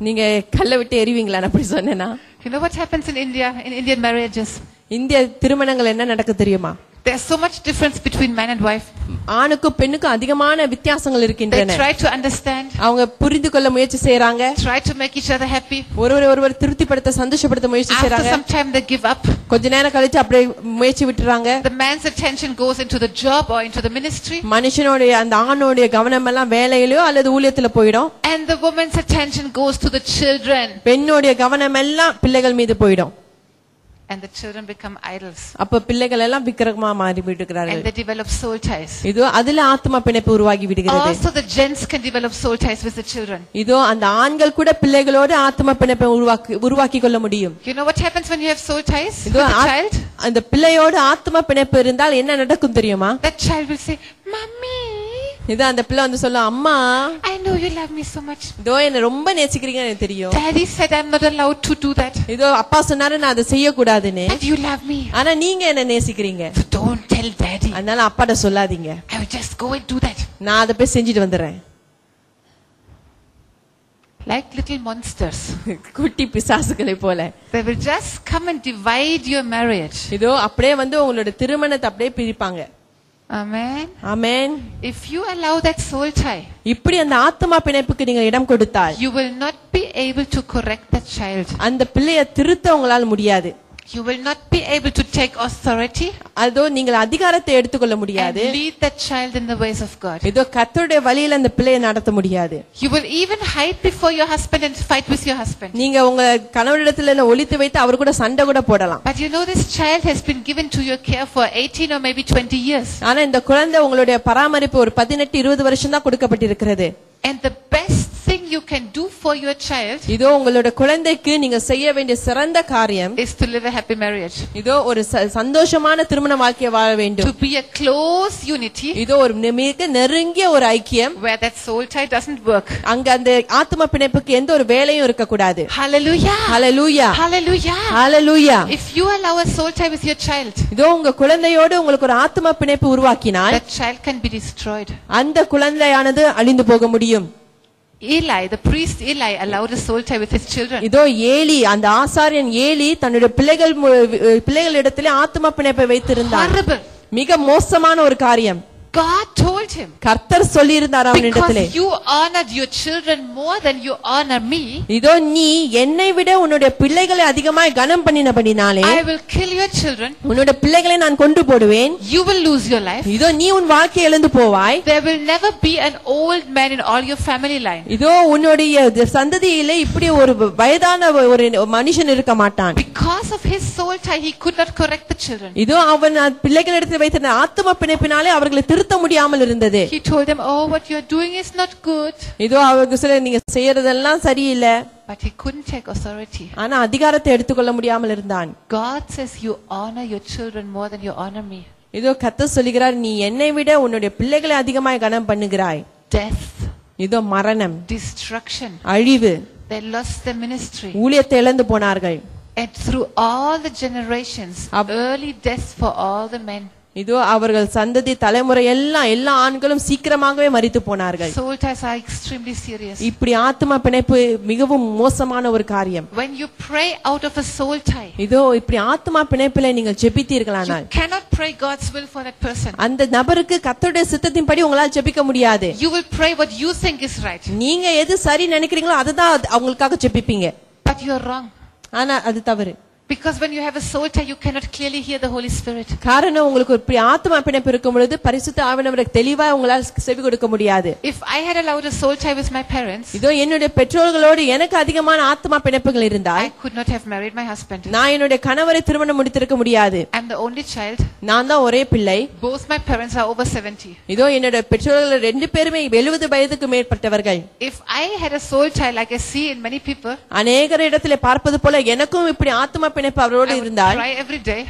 நீங்க கல்ல விட்டு எறிவீங்களா அப்படி சொன்னேனா? You know what happens in India, in Indian marriages? இந்திய திருமணங்கள் என்ன நடக்க தெரியுமா? There's so much difference between man and wife. ஆணுக்கும் பெண்ணுக்கும் அதிகமான வித்தியாசங்கள் இருக்கின்றன. They try to understand. அவங்க புரிந்து கொள்ள முயற்சி செய்றாங்க. Try to make each other happy. ஒருவர் திருப்திப்படுத்த சந்தோஷப்படுத்த முயற்சி செய்றாங்க. After some time they give up. கொஞ்ச நேரம் கழிச்சு அப்படியே முயற்சி விட்டுறாங்க. The man's attention goes into the job or into the ministry. மனுஷனோட அந்த ஆணோட கவனம் எல்லாம் வேலையிலயோ அல்லது ஊழியத்துல போய்டும். And the woman's attention goes to the children. பெண்ணோட கவனம் எல்லாம் பிள்ளைகள் மீது போய்டும். And the children become idols. அப்ப பிள்ளைகள் எல்லாம் விக்கிரகமா மாறி விடுகிறார்கள். And they develop soul ties. இதோ அதுல ஆத்மா பிணைப்பு உருவாகி விடுகிறது. Also the gents can develop soul ties with the children. இதோ அந்த ஆண்கள் கூட பிள்ளைகளோடு ஆத்மா பிணைப்பை உருவாக்கி கொள்ள முடியும். You know what happens when you have soul ties with a child? அந்த பிள்ளையோடு ஆத்மா பிணைப்பு இருந்தால் என்ன நடக்கும் தெரியுமா? That child will say, "Mommy." இது அந்த பிள்ளை வந்து சொல்லும், அம்மா, I know you love me so much. இதோ என்ன ரொம்ப நேசிக்கிறீங்கன்னு எனக்கு தெரியும். Daddy said I'm not allowed to do that. இதோ அப்பா சொன்னாரு நான் அதை செய்ய கூடாதுன்னு. But you love me. ஆனா நீங்க என்ன நேசிக்கிறீங்க. So don't tell daddy. அதனால அப்பாட்ட சொல்லாதீங்க. I will just go and do that. நான் அதை போய் செஞ்சிட்டு வந்துறேன். Like little monsters. குட்டி பிசாசுகளை போல. They will just come and divide your marriage. இதோ அப்படியே வந்து உங்களோட திருமணத்தை அப்படியே பிரிப்பாங்க. Amen. Amen. If you allow that soul tie, இப்படி அந்த ஆத்மா பிணைப்புக்கு நீங்க இடம் கொடுத்தால், you will not be able to correct that child. அந்த பிள்ளையை திருத்த உங்களால முடியாது. You will not be able to take authority. அதோ நீங்கள் அதிகாரத்தை எடுத்துக்கொள்ள முடியாது. And lead that child in the ways of God. இதோ கர்த்தருடைய வழியில அந்த பிள்ளையை நடத்த முடியாது. You will even hide before your husband and fight with your husband. நீங்க உங்க கணவரிடத்துல ஒளித்து வைத்து அவர் கூட சண்டை கூட போடலாம். But you know this child has been given to your care for 18 or maybe 20 years. ஆனா இந்த குழந்தை உங்களுடைய பராமரிப்பு ஒரு 18-20 வருஷம் தான் கொடுக்கப்பட்டிருக்கிறது. And the best thing you can do for your child இதோ உங்களோட குழந்தைக்கு நீங்க செய்ய வேண்டிய சிறந்த காரியம் is to live a happy marriage. இதோ ஒரு சந்தோஷமான திருமண வாழ்க்கையை வாழ வேண்டும். To be a close unity. இதோ ஒரு மிக நெருங்கிய ஒரு ஐக்கியம். Where that soul tie doesn't work. அங்க அந்த ஆத்ம பிணைப்புக்கு எந்த ஒரு வேலையும் இருக்க கூடாது. Hallelujah. Hallelujah. Hallelujah. Hallelujah. If you allow a soul tie with your child, இதோ உங்க குழந்தையோடு உங்களுக்கு ஒரு ஆத்ம பிணைப்பு உருவாக்கினால், that child can be destroyed. அந்த குழந்தையானது அழிந்து போக முடியும். Eli, the priest Eli, allowed a soul tie with his children. இதோ ஏலி, அந்த ஆசாரியன் ஏலி தன்னுடைய பிள்ளைகளிடத்திலே ஆத்ம பிணைப்பை வைத்திருந்தார். Horrible. மிக மோசமான ஒரு காரியம். God told him, கர்த்தர் சொல்லி இருந்தார் அவனிடத்திலே, because you honored your children more than you honor me, இதோ நீ என்னை விட உன்னுடைய பிள்ளைகளை அதிகமாய் கனம் பண்ணினபடினாலே I will kill your children. உன்னுடைய பிள்ளைகளை நான் கொண்டு போடுவேன். You will lose your life. இதோ நீ உன் வாழ்க்கையை இழந்து போவாய். There will never be an old man in all your family line. இதோ உன்னுடைய சந்ததியிலே இப்படி ஒரு வயதான ஒரு மனுஷன் இருக்க மாட்டான். Because of his soul tie, he could not correct the children. இதோ அவன் பிள்ளைகளிடத்தில் வைத்திருந்த ஆத்ம பிணைப்பினாலே அவர்களை திருத்த முடியாமல் இருந்தது. He told them, oh, what you are doing is not good. இதோ அவருக்கு சொல்ல, நீங்க செய்யறதெல்லாம் சரியில்லை. But he couldn't take authority. ஆனா அதிகாரத்தை எடுத்துக்கொள்ள முடியாமல் இருந்தான். God says you honor your children more than you honor me. இதோ கர்த்தர் சொல்கிறார், நீ என்னை விட உன்னுடைய பிள்ளைகளை அதிகமாய் கனம் பண்ணுகிறாய். Death, இதோ மரணம், destruction, அழிவு, they lost their ministry. ஊழியத்தை இழந்து போனார்கள். And through all the generations, early death for all the men. இதோ அவர்கள் சந்ததி தலைமுறை எல்லா ஆண்களும் சீக்கிரமாகவே மரித்து போனார்கள். Soul ties are extremely serious. இப்படி ஆத்ம பிணைப்பு மிகவும் மோசமான ஒரு காரியம். When you pray out of a soul tie, இதோ இப்படி ஆத்ம பிணைப்பிலே நீங்கள் ஜெபித்தீர்களானால் you cannot pray God's will for that person. அந்த நபருக்கு கர்த்தருடைய சித்தத்தின்படி உங்களால் ஜெபிக்க முடியாது. You will pray what you think is right. நீங்க எது சரி நினைக்கிறீங்களோ அதுதான் அவங்களுக்காக ஜெபிப்பீங்க. But you are wrong. ஆனா அது தவறு. Because when you have a soul tie, you cannot clearly hear the Holy Spirit. காரணம், உங்களுக்கு ஒரு ஆத்ம பிணைப்பு இருக்கும் பொழுது பரிசுத்த ஆவியானவருக்கு தெளிவா உங்களால் செவி கொடுக்க முடியாது. If I had allowed a soul tie with my parents, இதோ என்னுடைய பெற்றோர்களோடு எனக்கு அதிகமான ஆத்ம பிணைப்புகள் இருந்தால் I could not have married my husband. நான் என்னுடைய கணவரை திருமணம் முடித்திருக்க முடியாது. I'm the only child. நான் தான் ஒரே பிள்ளை. Both my parents are over 70. இதோ என்னுடைய பெற்றோர்கள் 2 பேருமே 70 வயதுக்கு மேற்பட்டவர்கள். If I had a soul tie like I see in many people, அநேகர் இடத்திலே பார்ப்பது போல எனக்கும் இப்படி ஆத்ம பிணைப்பு அவரோடு இருந்தால், I would cry every day.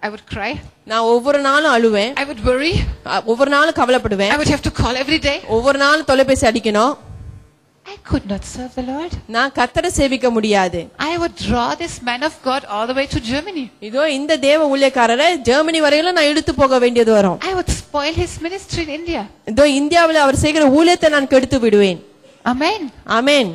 I would cry. நான் ஒவ்வொரு நாளும் அழுவேன். I would worry. ஒவ்வொரு நாளும் கவலைப்படுவேன். I would have to call every day. ஒவ்வொரு நாளும் தொலைபேசி அடிக்கணும். I could not serve the Lord. நான் கர்த்தரை சேவிக்க முடியாது. I would draw this man of God all the way to Germany. இதோ இந்த தேவ ஊழியக்காரரை ஜெர்மனி வரையிலும் நான் இழுத்து போக வேண்டியது வரும். I would spoil his ministry in India. இதோ இந்தியாவில் அவர் செய்கிற ஊழியத்தை நான் கெடுத்து விடுவேன். Amen. Amen.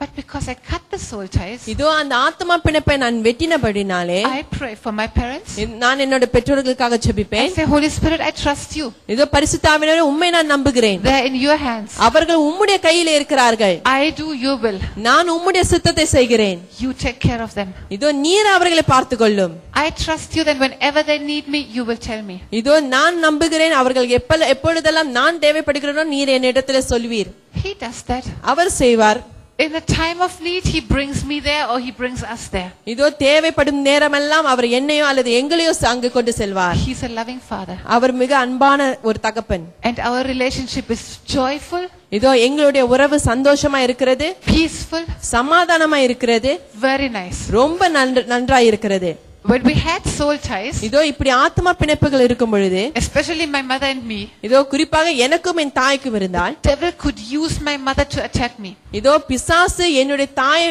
But because I cut the soul ties, இதோ அந்த ஆத்மா பிணைப்பை நான் வெட்டினபடினாலே I pray for my parents. நான் என்னோட பெற்றோர்களுக்காக I ஜெபிப்பேன். say, Holy Spirit, I trust you. இதோ பரிசுத்த ஆவியானவரே, உம்மை நான் நம்புகிறேன். They're in your hands. அவர்கள் உம்முடைய கையிலே இருக்கிறார்கள். I do your will. நான் உம்முடைய சித்தத்தை செய்கிறேன். You take care of them. இதோ நீர் அவர்களை பார்த்துக் கொள்ளும். I trust you that whenever they need me, you will tell me. இதோ நான் நம்புகிறேன், அவர்கள் எப்பொழுதெல்லாம் நான் தேவைப்படுகிறேனோ நீர் என்னிடத்திலே சொல்வீர். He does that. அவர் செய்வார். In the time of need, he brings me there or he brings us there. இதோ தேவைப்படும் நேரமெல்லாம் அவர் என்னையோ அல்லது எங்களையோ அங்கு கொண்டு செல்வார். He's a loving father. அவர் மிக அன்பான ஒரு தகப்பன். And our relationship is joyful. இதோ எங்களுடைய உறவு சந்தோஷமா இருக்கிறது, Peaceful. சமாதானமா இருக்கிறது, Very nice. ரொம்ப நன்றாய் இருக்கிறது. When we had soul ties, இதோ இப்படி ஆத்மா பிணைப்புகள் இருக்கும் பொழுது, especially my mother and me, இதோ குறிப்பாக எனக்கும் என் தாய்க்கும் இருந்தால், devil could use my mother to attack me. இதோ பிசாசு என்னுடைய தாயை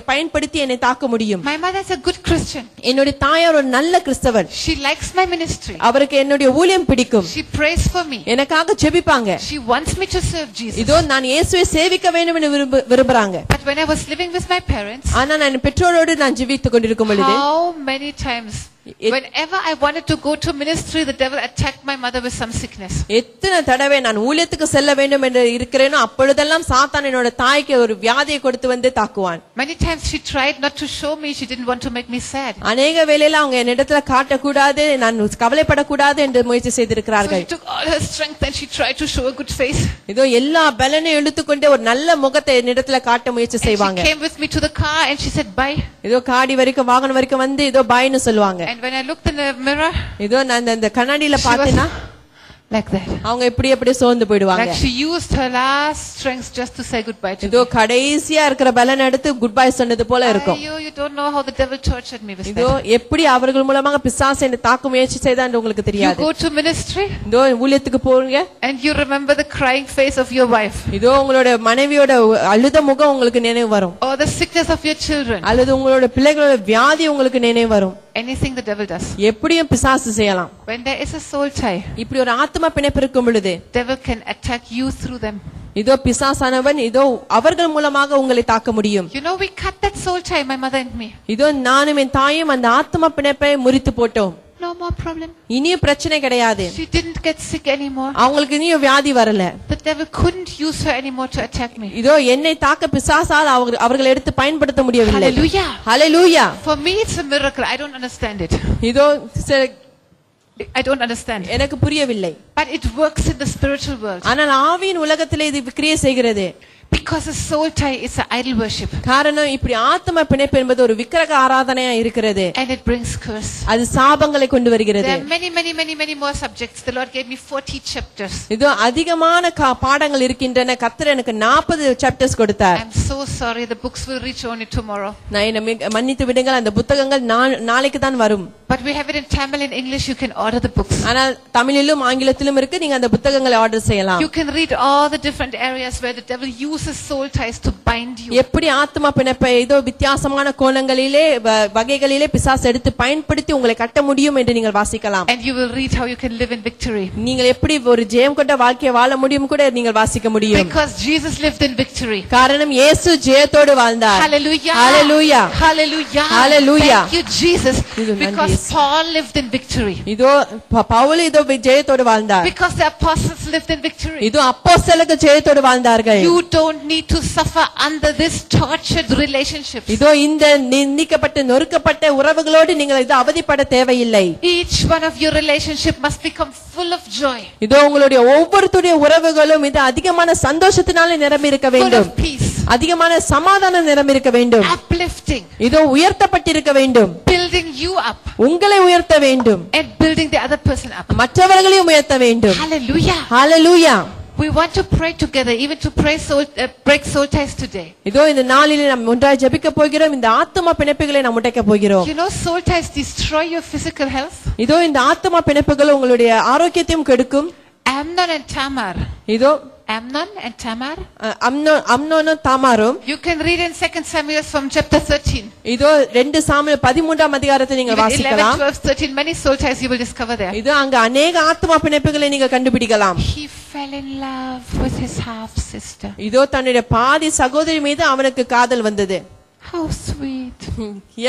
பயன்படுத்தி என்னை தாக்க முடியும். My mother is a good Christian. என்னுடைய தாயார் ஒரு நல்ல கிறிஸ்தவன். She likes my ministry. அவருக்கு என்னுடைய ஊழியம் பிடிக்கும். She prays for me. எனக்காக ஜெபிப்பாங்க. She wants me to serve Jesus. இதோ நான் இயேசுவை சேவிக்க வேண்டும் என்று விரும்புறாங்க. But when I was living with my parents, ஆனா நான் பெற்றோரோடு நான் ஜெபித்துக் கொண்டிருக்கும் பொழுது, how many times whenever I wanted to go to ministry, the devil attacked my mother with some sickness. எத்தனை தடவை நான் ஊழியத்துக்கு செல்ல வேண்டும் என்று இருக்கிறேனோ அப்பொழுதெல்லாம் சாத்தான் என்னோட தாய்க்கு ஒரு வியாதியை கொடுத்து வந்து தாக்குவான். Many times she tried not to show me, she didn't want to make me sad. அநேக வேளையில அவங்க என்னிடத்துல காட்ட கூடாது, நான் கவலைப்படக்கூடாது என்று முயற்சி செய்திருக்கிறார்கள். So she took all her strength and she tried to show a good face. இதோ எல்லா பலனையும் எடுத்துக்கொண்டே ஒரு நல்ல முகத்தை என்னிடத்துல காட்ட முயற்சி செய்வாங்க. She came with me to the car and she said bye. இதோ காடி வரைக்கும் வாகனம் வரைக்கும் வந்து இதோ பாய்னு சொல்லுவாங்க. And when I looked in the mirror, இதோ நான் அந்த கண்ணாடியில பார்த்தேனா like that. அவங்க இப்படி சோர்ந்து போயிடுவாங்க. Like she used her last strength just to say goodbye to me. இதோ கடைசியா இருக்கிற பலன் எடுத்து குட் பை சொன்னது போல இருக்கும். You don't know how the devil tortured me with that. இதோ எப்படி அவர்கள் மூலமாக பிசாசு என்னை தாக்க முயற்சி செய்தான்னு உங்களுக்கு தெரியாது. You go to ministry, இதோ ஊழியத்துக்கு போறீங்க, and you remember the crying face of your wife. இதோ உங்களோட மனைவியோட அழுத முகம் உங்களுக்கு நினைவு வரும். Or the sickness of your children. அல்லது உங்களோட பிள்ளைகளோட வியாதி உங்களுக்கு நினைவு வரும். Anything the devil does. எப்படியும் பிசாசு செய்யலாம். When there is a soul tie, இப்படி ஒரு ஆத்மா பிணைப்பு இருக்கும் பொழுது, devil can attack you through them. இதோ பிசாசானவன் இதோ அவர்கள் மூலமாக உங்களை தாக்க முடியும். You know, we cut that soul tie, my mother and me. இதோ நானும் என் தாயும் அந்த ஆத்ம பிணைப்பை முறித்து போட்டோம். No more problem. இனியும் பிரச்சனை கிடையாது. She didn't get sick anymore. அவங்களுக்கு இனியும் வியாதி வரல. The devil couldn't use her anymore to attack me. இதோ என்னை தாக்க பிசாசால் அவர்கள் எடுத்து பயன்படுத்த முடியவில்லை. Hallelujah. Hallelujah. For me it's a miracle. I don't understand it. இதோ I don't understand. எனக்கு புரியவில்லை. But it works in the spiritual world. ஆனால் ஆவியின் உலகத்திலே இது கிரியை செய்கிறது. Because a soul tie is an idol worship. காரணம் இப்படி ஆத்ம பிணைப்பு என்பது ஒரு விக்கிரக ஆராதனையா இருக்கிறது. And it brings curse. அது சாபங்களை கொண்டு வருகிறது. There are many more subjects. The Lord gave me 40 chapters. இதோ அதிகமான பாடங்கள் இருக்கின்றன. கர்த்தர் எனக்கு 40 சாப்டர்ஸ் கொடுத்தார். I'm so sorry, the books will reach only tomorrow. நான் என்னை மன்னித்து விடுங்கள், அந்த புத்தகங்கள் நாளைக்கு தான் வரும். But we have it in Tamil and English. You can order the books. ஆனால் தமிழிலும் ஆங்கிலத்திலும் இருக்கு. நீங்க அந்த புத்தகங்களை ஆர்டர் செய்யலாம். You can read all the different areas where the devil uses soul ties to bind you. எப்படி ஆத்ம பிணைப்பை இதோ வித்தியாசமான கோணங்களிலே வகைகளிலே பிசாசு எடுத்து பயன்படுத்தி உங்களை கட்ட முடியும் என்று நீங்கள் வாசிக்கலாம். And you will read how you can live in victory. நீங்கள் எப்படி ஒரு ஜெயம் கொண்ட வாழ்க்கையை வாழ முடியும் கூட நீங்கள் வாசிக்க முடியும். Because Jesus lived in victory. காரணம் இயேசு ஜெயத்தோடு வாழ்ந்தார். Hallelujah. Hallelujah. Hallelujah. Hallelujah. Thank you Jesus. Because Paul lived in victory. இதோ பவுல் இதோ ஜெயத்தோடு வாழ்ந்தார். Because the apostles lived in victory. இதோ அப்போஸ்தலர்கள் ஜெயத்தோடு வாழ்ந்தார்கள். You don't need to suffer under this tortured relationship. இதோ இந்த நிந்திக்கப்பட்ட நொறுக்கப்பட்ட உறவுகளோடு நீங்கள் இது அவதிப்பட தேவையில்லை. Each one of your relationship must become full of joy. இதோ உங்களுடைய ஒவ்வொருடைய உறவுகளும் இது அதிகமான சந்தோஷத்தினால நிரம்பி இருக்க வேண்டும். Full of peace. அதிகமான சமாதானம் நிரம்பி இருக்க வேண்டும். Uplifting. இதோ உயர்த்தப்பட்டிருக்க வேண்டும். Building you up. உங்களை உயர்த்த வேண்டும். And building the other person up. மற்றவர்களையும் உயர்த்த வேண்டும். Hallelujah. Hallelujah. We want to pray together, even to break soul ties today. இதோ இந்த நாளிலே நாம் ஒன்றாய் ஜெபிக்க போகிறோம். இந்த ஆத்தும பிணைப்புகளை நாம் உடைக்க போகிறோம். You know, soul ties destroy your physical health. இதோ இந்த ஆத்தும பிணைப்புகள் உங்களுடைய ஆரோக்கியத்தையும் கெடுக்கும். Amnon and Tamar. இதோ Amnon and Tamar. அம்னோனும் தாமாரும். You can read in 2 Samuel from chapter 13. இதோ 2 சாமுவேல் 13ஆம் அதிகாரத்தை நீங்கள் வாசிக்கலாம். 11, 12, 13, many soul ties you will discover there. இதோ அங்க अनेक ஆத்தும பிணைப்புகளை நீங்க கண்டுபிடிக்கலாம். He fell in love with his half sister. இதோ தன்னுடைய பாதி சகோதரி மீது அவனுக்கு காதல் வந்தது. How sweet.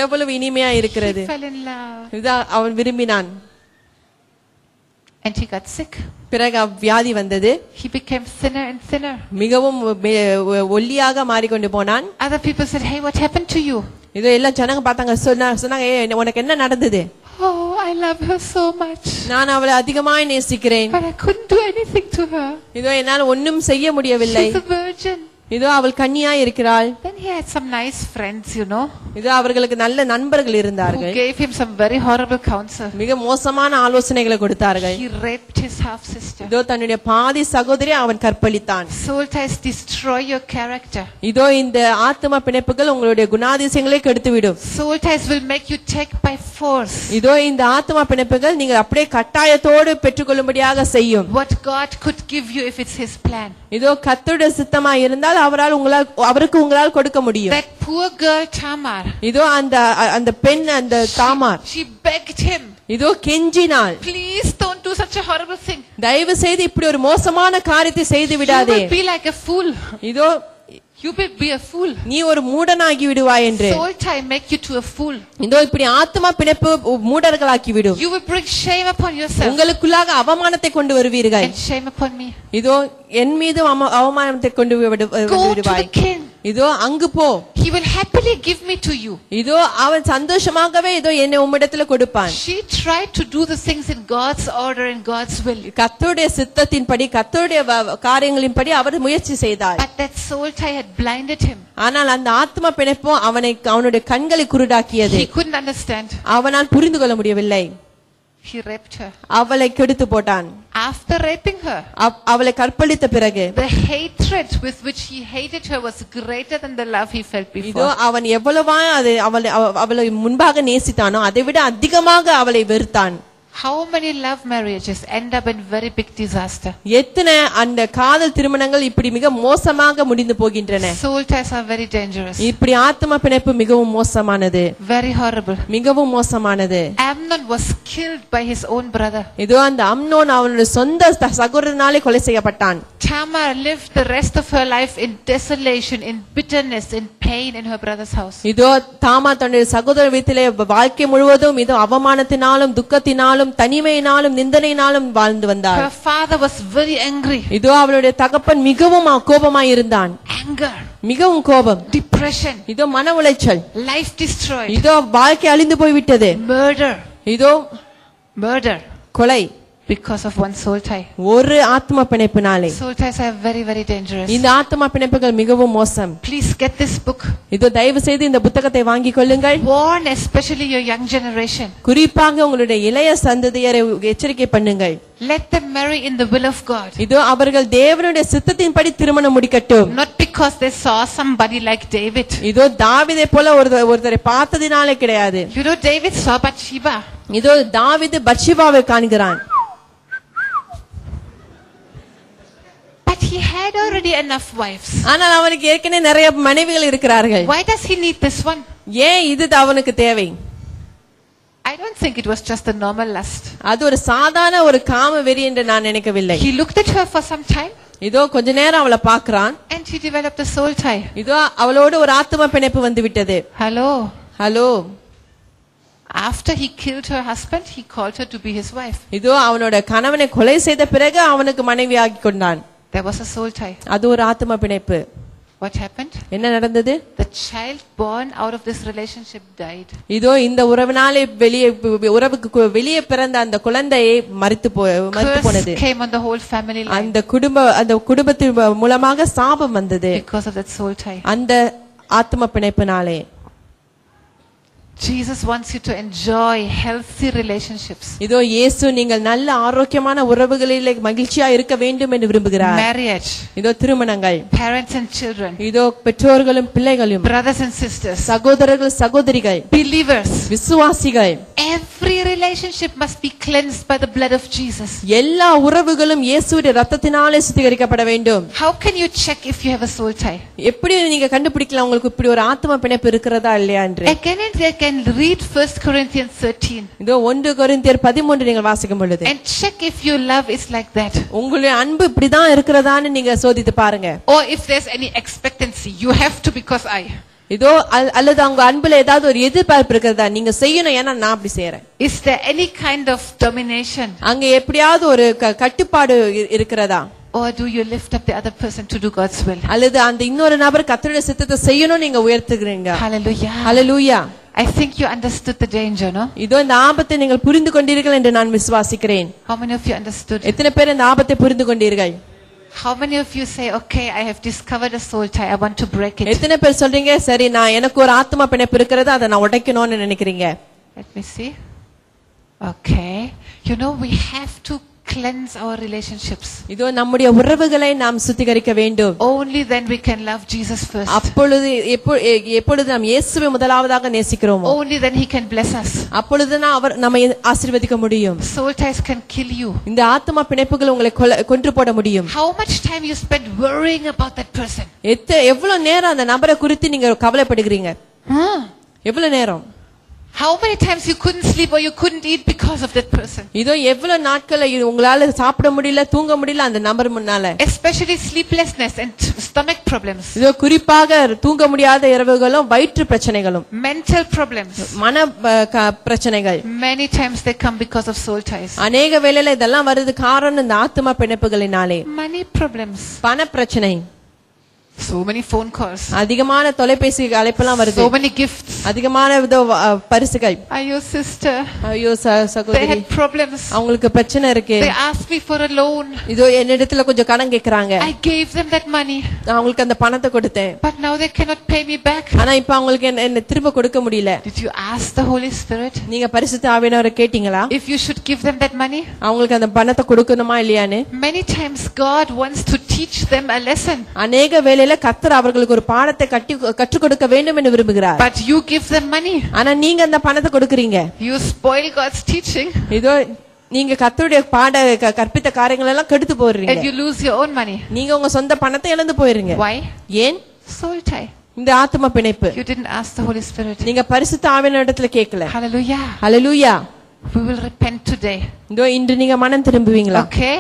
எவ்வளவு இனிமையா இருக்கிறது. He fell in love. இதோ அவன் விரும்பினான். And he got sick. பிறகு வியாதி வந்தது. He became thinner and thinner. மிகவும் ஒல்லியாக மாறிக்கொண்டு போனான். Other people said, "Hey, what happened to you?" இதோ எல்லாம் ஜனங்க பார்த்தாங்க. சொன்னாங்க, உனக்கு என்ன நடந்தது? Oh, I love her so much. நான் அவளை அதிகமாய் நேசிக்கிறேன். But I couldn't do anything to her. இதோ என்னால் ஒன்னும் செய்ய முடியவில்லை. She's a virgin. இதோ அவள் கன்னியாய் இருக்கிறாள். Then he had some nice friends, you know. இதோ அவர்களுக்கு நல்ல நண்பர்கள் இருந்தார்கள். Who gave him some very horrible counsel. மிக மோசமான ஆலோசனைகளை கொடுத்தார்கள். He raped his half sister. இதோ தன்னுடைய பாதி சகோதரி அவன் கற்பழித்தான். Soul ties destroy your character. இதோ இந்த ஆத்ம பிணைப்புகள் உங்களுடைய குணாதிசயங்களை கெடுத்துவிடும். Soul ties will make you take by force. இதோ இந்த ஆத்ம பிணைப்புகள் நீங்கள் அப்படியே கட்டாயத்தோடு பெற்றுக்கொள்ளும்படியாக செய்யும். What God could give you if it's his plan. இதோ கர்த்தருடைய சித்தமாய் இருந்தால் அவருக்கு உங்களால் கொடுக்க முடியும். That poor girl Tamar. இதோ அந்த பெண் அந்த தாமார். She begged him. இதோ கெஞ்சினாள். Please don't do such a horrible thing. தயவு செய்து இப்படி ஒரு மோசமான காரியத்தை செய்து விடாதே. You will be like a fool. இதோ You will be a fool. நீ ஒரு மூடனாகி விடுவாய் என்று. Soul tie make you to a fool. இதோ இப்படி ஆத்ம பிணைப்பு மூடர்களாக்கி விடும். You will bring shame upon yourself. உங்களுக்குள்ளாக அவமானத்தை கொண்டு வருவீர்கள். And shame upon me. இதோ என் மீது அவமானத்தை கொண்டு விடுவாய். Go to the king. இதோ அங்கு போ. He will happily give me to you. இதோ அவன் சந்தோஷமாகவே இதோ என்னை உம்மிடத்தில் கொடுப்பான். She tried to do the things in God's order and God's will. கர்த்தருடைய சித்தத்தின்படி கர்த்தருடைய காரியங்களின்படி அவர் முயற்சி செய்தார். But that soul tie had blinded him. ஆனால் அந்த ஆத்ம பிணைப்பு அவனுடைய கண்களை குருடாக்கியது. He couldn't understand. அவனால் புரிந்து கொள்ள முடியவில்லை. He raped her. அவளை கெடுத்து போட்டான். After raping her, அவளை கற்பழித்த பிறகு the hatred with which he hated her was greater than the love he felt before. இதோ அவன் எவ்வளவா அவளை முன்பாக நேசித்தானோ அதை விட அதிகமாக அவளை வெறுத்தான். How many love marriages end up in very big disaster? எத்தனை அந்த காதல் திருமணங்கள் இப்படி மிக மோசமாக முடிந்து போகின்றன. Soul ties are very dangerous. இப்படி ஆத்ம பிணைப்பு மிகவும் மோசமானது. Very horrible. மிகவும் மோசமானது. Amnon was killed by his own brother. இதோ அந்த அம்னோன் அவனுடைய சொந்த சகோதரனாலே கொலை செய்யப்பட்டான். Tamar lived the rest of her life in desolation, in bitterness, in pain in her brother's house. இதோ தாமா தன்னுடைய சகோதர வீட்டிலே வாழ்க்கை முழுவதும் இதோ அவமானத்தினாலும் துக்கத்தினாலும் தனிமையினாலும் நிந்தனையினாலும் வாழ்ந்து வந்தார். Her father was very angry. இதோ அவளுடைய தகப்பன் மிகவும் கோபமாய் இருந்தான். Anger, மிகவும் கோபம், depression, இதோ மன உளைச்சல், life destroyed, இதோ வாழ்க்கை அழிந்து போய்விட்டது, murder, இதோ murder, கொலை, because of one soul tie. ஒரு ஆத்ம பிணைப்பினாலே. Soul ties are very, very dangerous. இந்த ஆத்ம பிணைப்புகள் மிகவும் மோசம். Please get this book. இதோ தயவு செய்து இந்த புத்தகத்தை வாங்கிக் கொள்ளுங்கள். Warn especially your young generation. குறிப்பாக உங்களுடைய இளைய சந்ததியரை எச்சரிக்கை பண்ணுங்கள். Let them marry in the will of God. இதோ அவர்கள் தேவனுடைய சித்தத்தின்படி திருமணம் முடிக்கட்டும். Not because they saw somebody like David. இதோ தாவீதை போல ஒருத்தரை பார்த்ததினாலே கிடையாது. You know, David saw Bathsheba. இதோ தாவீது பத்ஷிபாவை காண்கிறான். But he had already enough wives. ஆனால் அவனுக்கு ஏற்கனவே நிறைய மனைவிகள் இருக்கிறார்கள். Why does he need this one? ஏன் இது அவனுக்கு தேவை? I don't think it was just a normal lust. அது ஒரு சாதாரண ஒரு காம வெறி என்று நான் நினைக்கவில்லை. He looked at her for some time. இதோ கொஞ்ச நேரம் அவளை பார்க்கறான். And he developed a soul tie. இதோ அவளோடு ஒரு ஆத்ம பிணைப்பு வந்து விட்டது. Hello. Hello. After he killed her husband, he called her to be his wife. இதோ அவனோட கணவனை கொலை செய்த பிறகு அவனுக்கு மனைவியாகி கொண்டான். There was a soul tie. அது ஒரு ஆத்ம பிணைப்பு. What happened? என்ன நடந்தது? The child born out of this relationship died. இதோ இந்த உறவினாலே உறவுக்கு வெளியே பிறந்த அந்த குழந்தையை மரித்து போனது. Curse came on the whole family line. அந்த குடும்பத்தின் மூலமாக சாபம் வந்தது. Because of that soul tie. அந்த ஆத்ம பிணைப்பினாலே. Jesus wants you to enjoy healthy relationships. இதோ இயேசு நீங்கள் நல்ல ஆரோக்கியமான உறவுகளிலே மகிழ்ச்சியா இருக்க வேண்டும் என்று விரும்புகிறார். Marriage. இதோ திருமணங்கள். Parents and children. இதோ பெற்றோர்களும் பிள்ளைகளும். Brothers and sisters. சகோதரர்கள் சகோதரிகள். Believers. விசுவாசிகள். Every relationship must be cleansed by the blood of Jesus. எல்லா உறவுகளும் இயேசுவின் இரத்தத்தினாலே சுத்திகரிக்கப்பட வேண்டும். How can you check if you have a soul tie? எப்படி நீங்க கண்டுபிடிக்கலாம் உங்களுக்கு இப்படி ஒரு ஆத்ம பிணைப்பு இருக்கிறதா இல்லையா என்று? Again and again read 1 Corinthians 13. இதோ 1 கொரிந்தியர் 13 நீங்கள் வாசிக்கும் பொழுது And check if your love is like that. உங்களுடைய அன்பு இப்படிதான் இருக்கிறதான்னு நீங்க சோதித்து பாருங்க. Or if there's any expectancy, you have to because I. இதோ அல்லது அவங்க அன்புல ஏதாவது ஒரு எதிர்பார்ப்பு இருக்கிறதா நீங்க செய்யணும் ஏன்னா நான் அப்படி செய்யறேன். Is there any kind of domination? அங்க எப்படியாவது ஒரு கட்டுப்பாடு இருக்கிறதா? Or do you lift up the other person to do God's will? அல்லது அந்த இன்னொரு நபர் கர்த்தருடைய சித்தத்தை செய்யணும் நீங்க உயர்த்துகிறீங்க. Hallelujah. Hallelujah. I think you understood the danger, no? இதோ இந்த ஆபத்தை நீங்கள் புரிந்து கொண்டீர்கள் என்று நான் விசுவாசிக்கிறேன். How many of you understood? எத்தனை பேர் இந்த ஆபத்தை புரிந்து கொண்டீர்கள்? How many of you say, okay, I have discovered a soul tie, I want to break it? எத்தனை பேர் சொல்றீங்க சரி நான் எனக்கு ஒரு ஆத்ம பிணைப்பு இருக்கிறது அதை நான் உடைக்கணும்னு நினைக்கிறீங்க? Let me see. Okay. You know, we have to cleanse our relationships. இதோ நம்முடைய உறவுகளை நாம் சுத்திகரிக்க வேண்டும். Only then we can love Jesus first. அப்பொழுது எப்பொழுது நாம் இயேசுவை முதலாவதாக நேசிக்கிறோமோ Only then he can bless us. அப்பொழுதுதான் அவர் நம்மை ஆசீர்வதிக்க முடியும். Soul ties can kill you. இந்த ஆத்ம பிணைப்புகள் உங்களை கொன்று போட முடியும். How much time you spend worrying about that person? எவ்வளவு நேரம் அந்த நபரை குறித்து நீங்க கவலைப்படுகிறீங்க? எவ்வளவு நேரம்? How many times you couldn't sleep or you couldn't eat because of that person? இதோ எவ்வளவு நாட்களை உங்களால சாப்பிட முடியல தூங்க முடியல அந்த நபர் முன்னால. Especially sleeplessness and stomach problems. இதோ குறிப்பாக தூங்க முடியாத இரவுகளும் வயிற்று பிரச்சனைகளும். Mental problems. மன பிரச்சனைகள். Many times they come because of soul ties. அநேக வேளையில இதெல்லாம் வருது காரணம் இந்த ஆத்ம பிணைப்புகளினாலே. Money problems. பண பிரச்சனை. So many phone calls. அதிகமான தொலைபேசி அழைப்பெல்லாம் வருது. So many gifts. அதிகமான பரிசுகள். Ayyo sister. ஐயோ சகோதரி. They had problems. அவங்களுக்கு பிரச்சனை இருக்கு. They asked me for a loan. இதோ என்னிடத்துல கொஞ்சம் கடன் கேக்குறாங்க. I gave them that money. நான் அவங்களுக்கு அந்த பணத்தை கொடுத்தேன். But now they cannot pay me back. ஆனா இப்ப அவங்களுக்கு என்ன திரும்ப கொடுக்க முடியல. Did you ask the Holy Spirit? நீங்க பரிசுத்த ஆவியானவரை கேட்டீங்களா? If you should give them that money? அவங்களுக்கு அந்த பணத்தை கொடுக்கணுமா இல்லையான்னு? Many times God wants to teach them a lesson. அநேக வேளையில கர்த்தர் அவர்களுக்கு ஒரு பாடத்தை கற்றுக் கொடுக்க வேண்டும் என்று விரும்புகிறார். But you give them money. ஆனா நீங்க அந்த பணத்தை கொடுக்கறீங்க. You spoil God's teaching. இதோ நீங்க கர்த்தருடைய கற்பித்த காரியங்கள் எல்லாம் கெடுத்து போறீங்க. And you lose your own money. நீங்க உங்க சொந்த பணத்தை இழந்து போயிடுறீங்க. Why? ஏன்? Soul tie. இந்த ஆத்ம பிணைப்பு. You didn't ask the Holy Spirit. நீங்க பரிசுத்த ஆவியானவரிடத்துல கேட்கல. Hallelujah. Hallelujah. We will repent today. இதோ இன்று நீங்க மனம் திரும்புவீங்களா? Okay.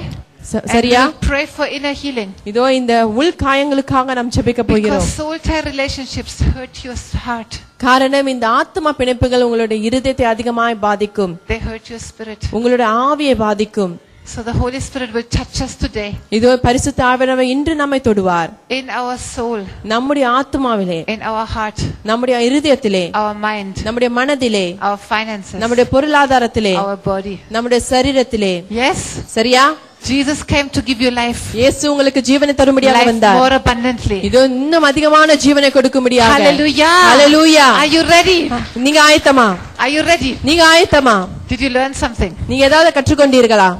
சரியா? And we'll pray for inner healing. இதோ இந்த உள் காயங்களுக்காக நாம் ஜெபிக்க போகிறோம். Because soul tie relationships hurt your heart. காரணம் இந்த ஆத்ம பிணைப்புகள் உங்களுடைய இருதயத்தை அதிகமாய் பாதிக்கும். They hurt your spirit. உங்களுடைய ஆவியை பாதிக்கும். So the Holy Spirit will touch us today. இதோ பரிசுத்த ஆவியானவர் இன்று நம்மை தொடுவார். In our soul. நம்முடைய ஆத்மாவிலே. In our heart. நம்முடைய இருதயத்திலே. Our mind. நம்முடைய மனதிலே. Our finances. நம்முடைய பொருளாதாரத்திலே. Our body. நம்முடைய சரீரத்திலே. Yes. சரியா? Jesus came to give you life. இயேசு உங்களுக்கு ஜீவனை தரும்படியாக வந்தார். More abundantly. இதோ இன்னும் அதிகமான ஜீவனை கொடுக்கும்படியாக. Hallelujah. Hallelujah. Are you ready? நீங்க ஆயத்தமா? Are you ready? நீங்க ஆயத்தமா? Did you learn something? நீங்க ஏதாவது கற்றுக்கொண்டீர்களா?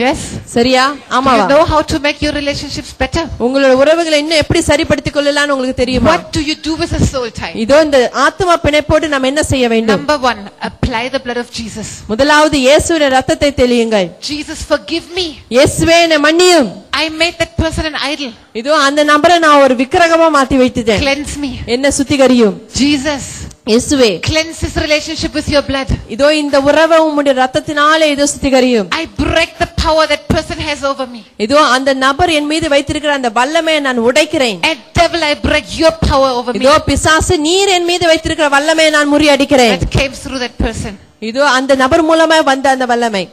Yes. சரியா? ஆமாவா? You know how to make your relationships better? உங்களோட உறவுகளை இன்னும் எப்படி சரிப்படுத்திக் கொள்ளலாம்னு உங்களுக்கு தெரியுமா? What do you do with a soul tie? இதோ இந்த ஆத்ம பிணைப்போடு நாம் என்ன செய்ய வேண்டும்? Number 1, apply the blood of Jesus. முதலாவது இயேசுவின் இரத்தத்தை தெளியுங்கள். Jesus, forgive me. இயேசுவே என்னை மன்னியும். I made that person an idol. இதோ அந்த நபரை நான் ஒரு விக்கிரகமா மாத்தி வைத்துட்டேன். Cleanse me. என்ன சுத்திகரியும். Jesus. இயேசுவே. Cleanse this relationship with your blood. இதோ இந்த உறவை உம்முடைய இரத்தத்தினாலே இதோ சுத்திகரியும். I break the power that person has over me. இதோ அந்த நபர் என் மீது வைத்திருக்கிற அந்த வல்லமையை நான் உடைக்கிறேன். And devil, I break your power over me. இதோ பிசாசு நீர் என் மீது வைத்திருக்கிற வல்லமையை நான் முறியடிக்கிறேன். That came through that person. இதோ அந்த நபர் மூலமா வந்த அந்த வல்லமை.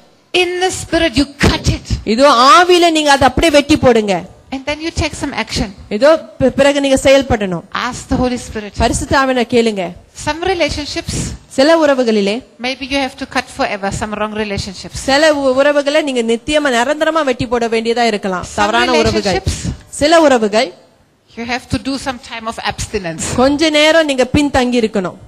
In the spirit you cut it. இதோ ஆவியில நீங்க அதை அப்படியே வெட்டி போடுங்க. And then you take some action. இதோ பிறகு நீங்க செயல்படணும். Ask the Holy Spirit. பரிசுத்த ஆவியை கேளுங்க. Some relationships, சில உறவுகளிலே maybe you have to cut forever some wrong relationships. சில உறவுகளை நீங்க நித்தியமா நிரந்தரமா வெட்டி போட வேண்டியதா இருக்கலாம். தவறான உறவுகள். சில உறவுகள் you have to do some time of abstinence. கொஞ்ச நேரம் நீங்க பின் தங்கி இருக்கணும்.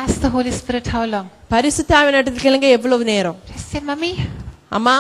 Ask the Holy Spirit how long. பரிசுத்த ஆவியினிடத்தில் கேளுங்க எவ்வளவு நேரம். Just say, Mommy, அம்மா,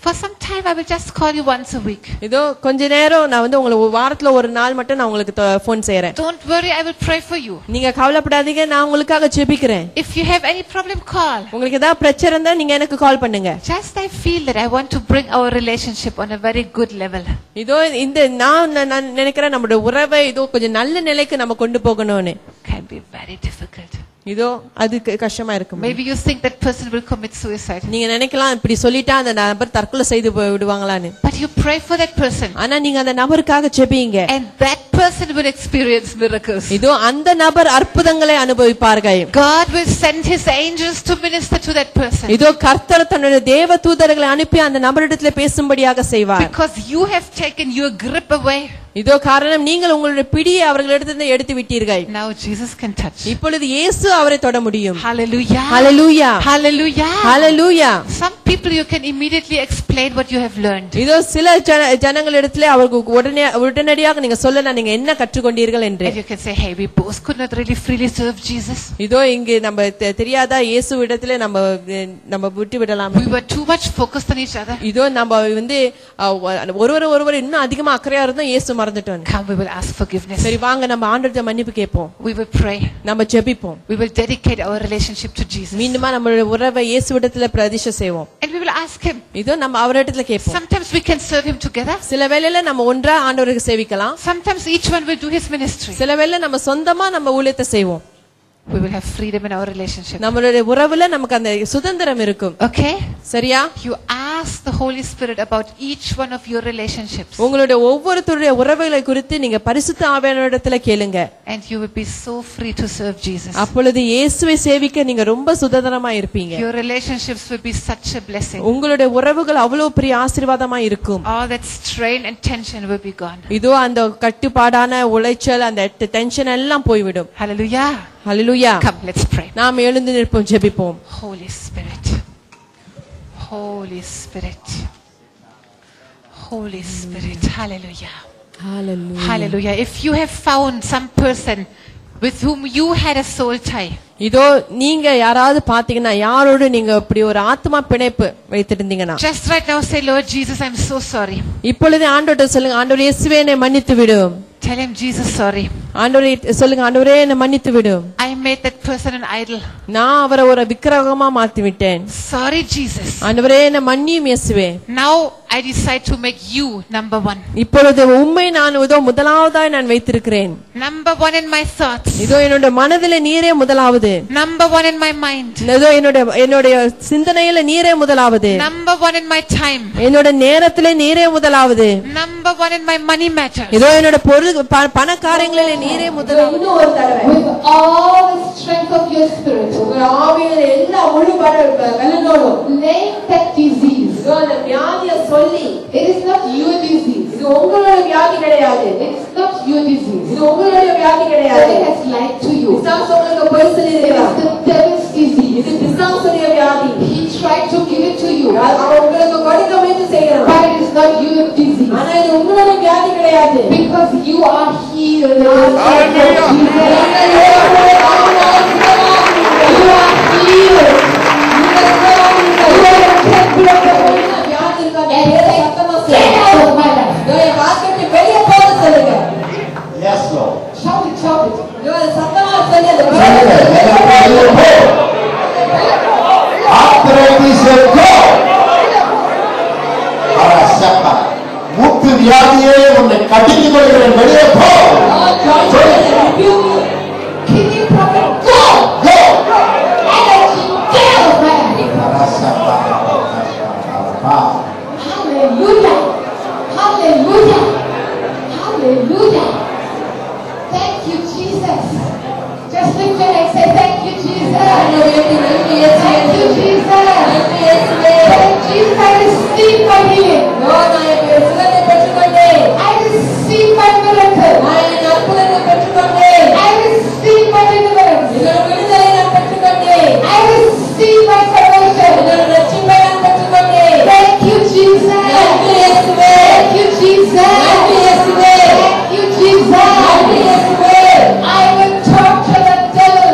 for some time I will just call you once a week. இதோ கொஞ்ச நேரம் நான் வந்து உங்களுக்கு வாரத்துல ஒரு நாள் மட்டும் நான் உங்களுக்கு ஃபோன் செய்றேன். Don't worry, I will pray for you. நீங்க கவலைப்படாதீங்க, நான் உங்களுக்காக ஜெபிக்கிறேன். If you have any problem, call. உங்களுக்கு ஏதாவது பிரச்சனை இருந்தா நீங்க எனக்கு கால் பண்ணுங்க. Just I feel that I want to bring our relationship on a very good level. இதோ இந்த நான் நினைக்கிறேன் நம்மளுடைய உறவை இதோ கொஞ்சம் நல்ல நிலைக்கு நம்ம கொண்டு போகணும்னு. Can be very difficult. இதோ அது கஷ்டமா இருக்கும். Maybe you think that person will commit suicide. நீங்க நினைக்கலாம் இப்படி சொல்லிட்டா அந்த நபர் தற்கொலை செய்து விடுவாங்களான்னு. But you pray for that person. ஆனா நீங்க அந்த நபருக்காக ஜெபிங்க. And that person will experience miracles. இதோ அந்த நபர் அற்புதங்களை அனுபவிப்பார்கள். God will send his angels to minister to that person. இதோ கர்த்தர் தன்னுடைய தேவ தூதர்களை அனுப்பி அந்த நபரிடத்திலே பேசும்படியாக செய்வார். Because you have taken your grip away. இதோ காரணம் நீங்கள் உங்களுடைய பிடியை அவர்களிடத்திலிருந்து எடுத்து விட்டீர்கள். Now Jesus can touch. இப்பொழுது இயேசு அவரை தொட முடியும். Hallelujah. Hallelujah. Hallelujah. Hallelujah. Some people you can immediately explain what you have learned. இதோ சில ஜனங்களிடத்திலே அவருக்கு உடனடியாக நீங்க சொல்லலாம் நீங்க என்ன கற்றுக்கொண்டீர்கள் என்று. And you can say, hey, we both could not really freely serve Jesus. இதோ இங்க நம்ம தெரியாதா இயேசுவிடத்திலே நம்ம விட்டு விடலாம். We were too much focused on each other. இதோ நம்ம வந்து ஒருவர் இன்னும் அதிகமா அக்கறையா இருந்தோம் இயேசு மறந்துட்டோம். Come, we will ask forgiveness. சரி வாங்க நம்ம ஆண்டவர்ட்ட மன்னிப்பு கேட்போம். We will pray. நம்ம ஜெபிப்போம். We will dedicate our relationship to Jesus. மீண்டுமா நம்மளுடைய உறவை இயேசுவிடத்திலே பிரதிஷ்டை செய்வோம். And we will ask him. இதோ நம்ம அவரிடத்திலே கேட்போம். Sometimes we can serve him together. சில வேளையில நம்ம ஒன்றா ஆண்டவருக்கு சேவிக்கலாம். Sometimes each one will do his ministry. சில வேளையில நம்ம சொந்தமா நம்ம ஊழியத்தை செய்வோம். We will have freedom in our relationship. நம்மளுடைய உறவுல நமக்கு அந்த சுதந்திரம் இருக்கும். Okay? சரியா? You ask the Holy Spirit about each one of your relationships. உங்களுடைய ஒவ்வொருத்தருடைய உறவுகளை குறித்து நீங்க பரிசுத்த ஆவியானவரிடத்துல கேளுங்க. And you will be so free to serve Jesus. அப்பொழுது இயேசுவை சேவிக்க நீங்க ரொம்ப சுதந்திரமா இருப்பீங்க. Your relationships will be such a blessing. உங்களுடைய உறவுகள் அவ்வளவு பெரிய ஆசீர்வாதமா இருக்கும். All that strain and tension will be gone. இதோ அந்த கட்டுப்பாடான உளைச்சல் அந்த டென்ஷன் எல்லாம் போய்விடும். Hallelujah. Hallelujah. Come, let's pray. நாம் எழுந்து நிற்போம், ஜெபிப்போம். Holy Spirit. Holy Spirit. Holy Spirit. Hallelujah. Hallelujah. Hallelujah. If you have found some person with whom you had a soul tie. இதோ நீங்க யாராவது பாத்தீங்கன்னா யாரோடு நீங்க இப்படி ஒரு ஆத்மா பிணைப்பு வைத்திருந்தீங்கன்னா Just right now say, Lord Jesus, I'm so sorry. இப்பொழுதே ஆண்டவர்ட்ட சொல்லுங்க, ஆண்டவரே இயேசுவே என்னை மன்னித்து விடும். Tell him, Jesus, sorry. ஆண்டவரே சொல்லுங்க, ஆண்டவரே என்னை மன்னித்து விடும். I made that person an idol. நான் அவரை ஒரு விக்கிரகமா மாத்தி விட்டேன். Sorry, Jesus. ஆண்டவரே என்னை மன்னியும் இயேசுவே. Now I decide to make you number one. இப்பொழுது உம்மை நான் இதோ முதலாவதாய் நான் வைத்திருக்கிறேன். Number one in my thoughts. இதோ என்னோட மனதிலே நீரே முதலாவது. Number one in my mind. இதோ என்னோட சிந்தனையில நீரே முதலாவது. Number one in my time. என்னோட நேரத்திலே நீரே முதலாவது. Number one in my money matters. இதோ என்னோட பண காரியங்களிலே நீரே முதலாவது. ஒரு தடவை with all the strength of your spirit, உங்க ஆவியில எல்லா முழு பலனோடு name that disease. இதோ அந்த வியாதியை சொல்லி, It is not your disease. இது உங்களுடைய வியாதி கிடையாது. It's not your disease. இது உங்களுடைய வியாதி கிடையாது. It has lied to you. பிசாசு உங்களுக்கு பொய் It சொல்லியிருக்கிறான். is the devil's disease. இது பிசாசுடைய வியாதி. He tried to give it to you, அவன் உங்களுக்கு கொடுக்க முயற்சி செய்கிறான். but it is not your disease. ஆனா இது உங்களுடைய வியாதி கிடையாது. Because you are healed. Hallelujah. You are healed. Get out of my life. Yes, Lord. Shout it, shout it. மூட்டு வியாதியே உன்னை கட்டிக் கொள்கிறேன், வெளியே போ. Kidney problem, go. Go. Energy, get out of my life. Hallelujah. Hallelujah. Hallelujah. Thank you, Jesus. Just lift your hand and say, thank you, Jesus. Thank you, Jesus. Thank you, Jesus. I receive my healing. I receive my miracle. I receive my deliverance. I receive my salvation. Thank you, Jesus. Thank you, Jesus. Thank you, Jesus. I will torture the devil.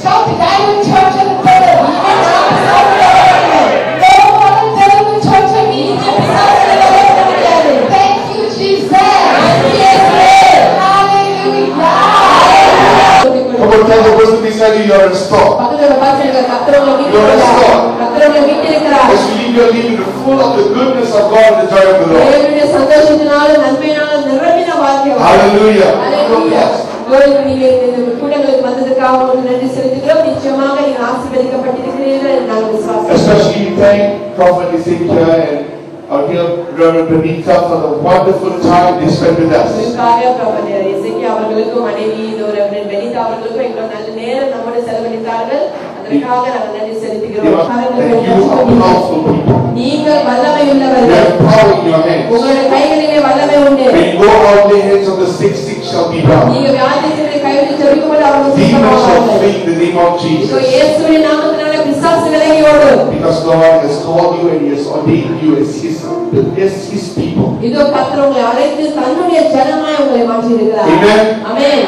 Shout it, I will torture the devil. No more devil will torture me. Thank you, Jesus. Hallelujah. Come on, tell the person beside you, you're restored. As you leave, you're leaving full of the goodness of God and the joy of the Lord. Hallelujah. Yes. Especially thank Prophet Ezekiel and our dear Reverend Benita for the wonderful time they spent with us. Thank you, powerful people. You have power in your hands. When you go out, the heads of the sick shall be bound. Demons shall flee in the name of Jesus. Because God has called you and He has ordained you as His people. Amen.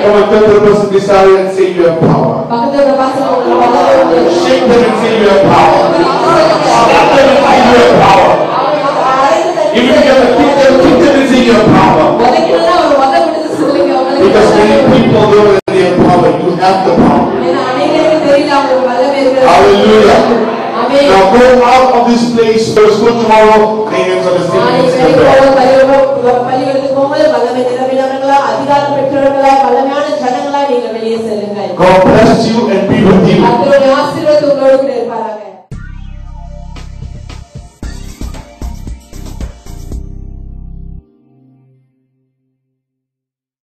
Come on, tell the person beside you and say you have power. Shake them and say you have power. Slap them and say you have power. Even if you have to kick them and say you have power. Because many people know that they have power. You have the power. Hallelujah. Now go out of this place. There's no tomorrow. The hands of the saints. God bless you and be with you.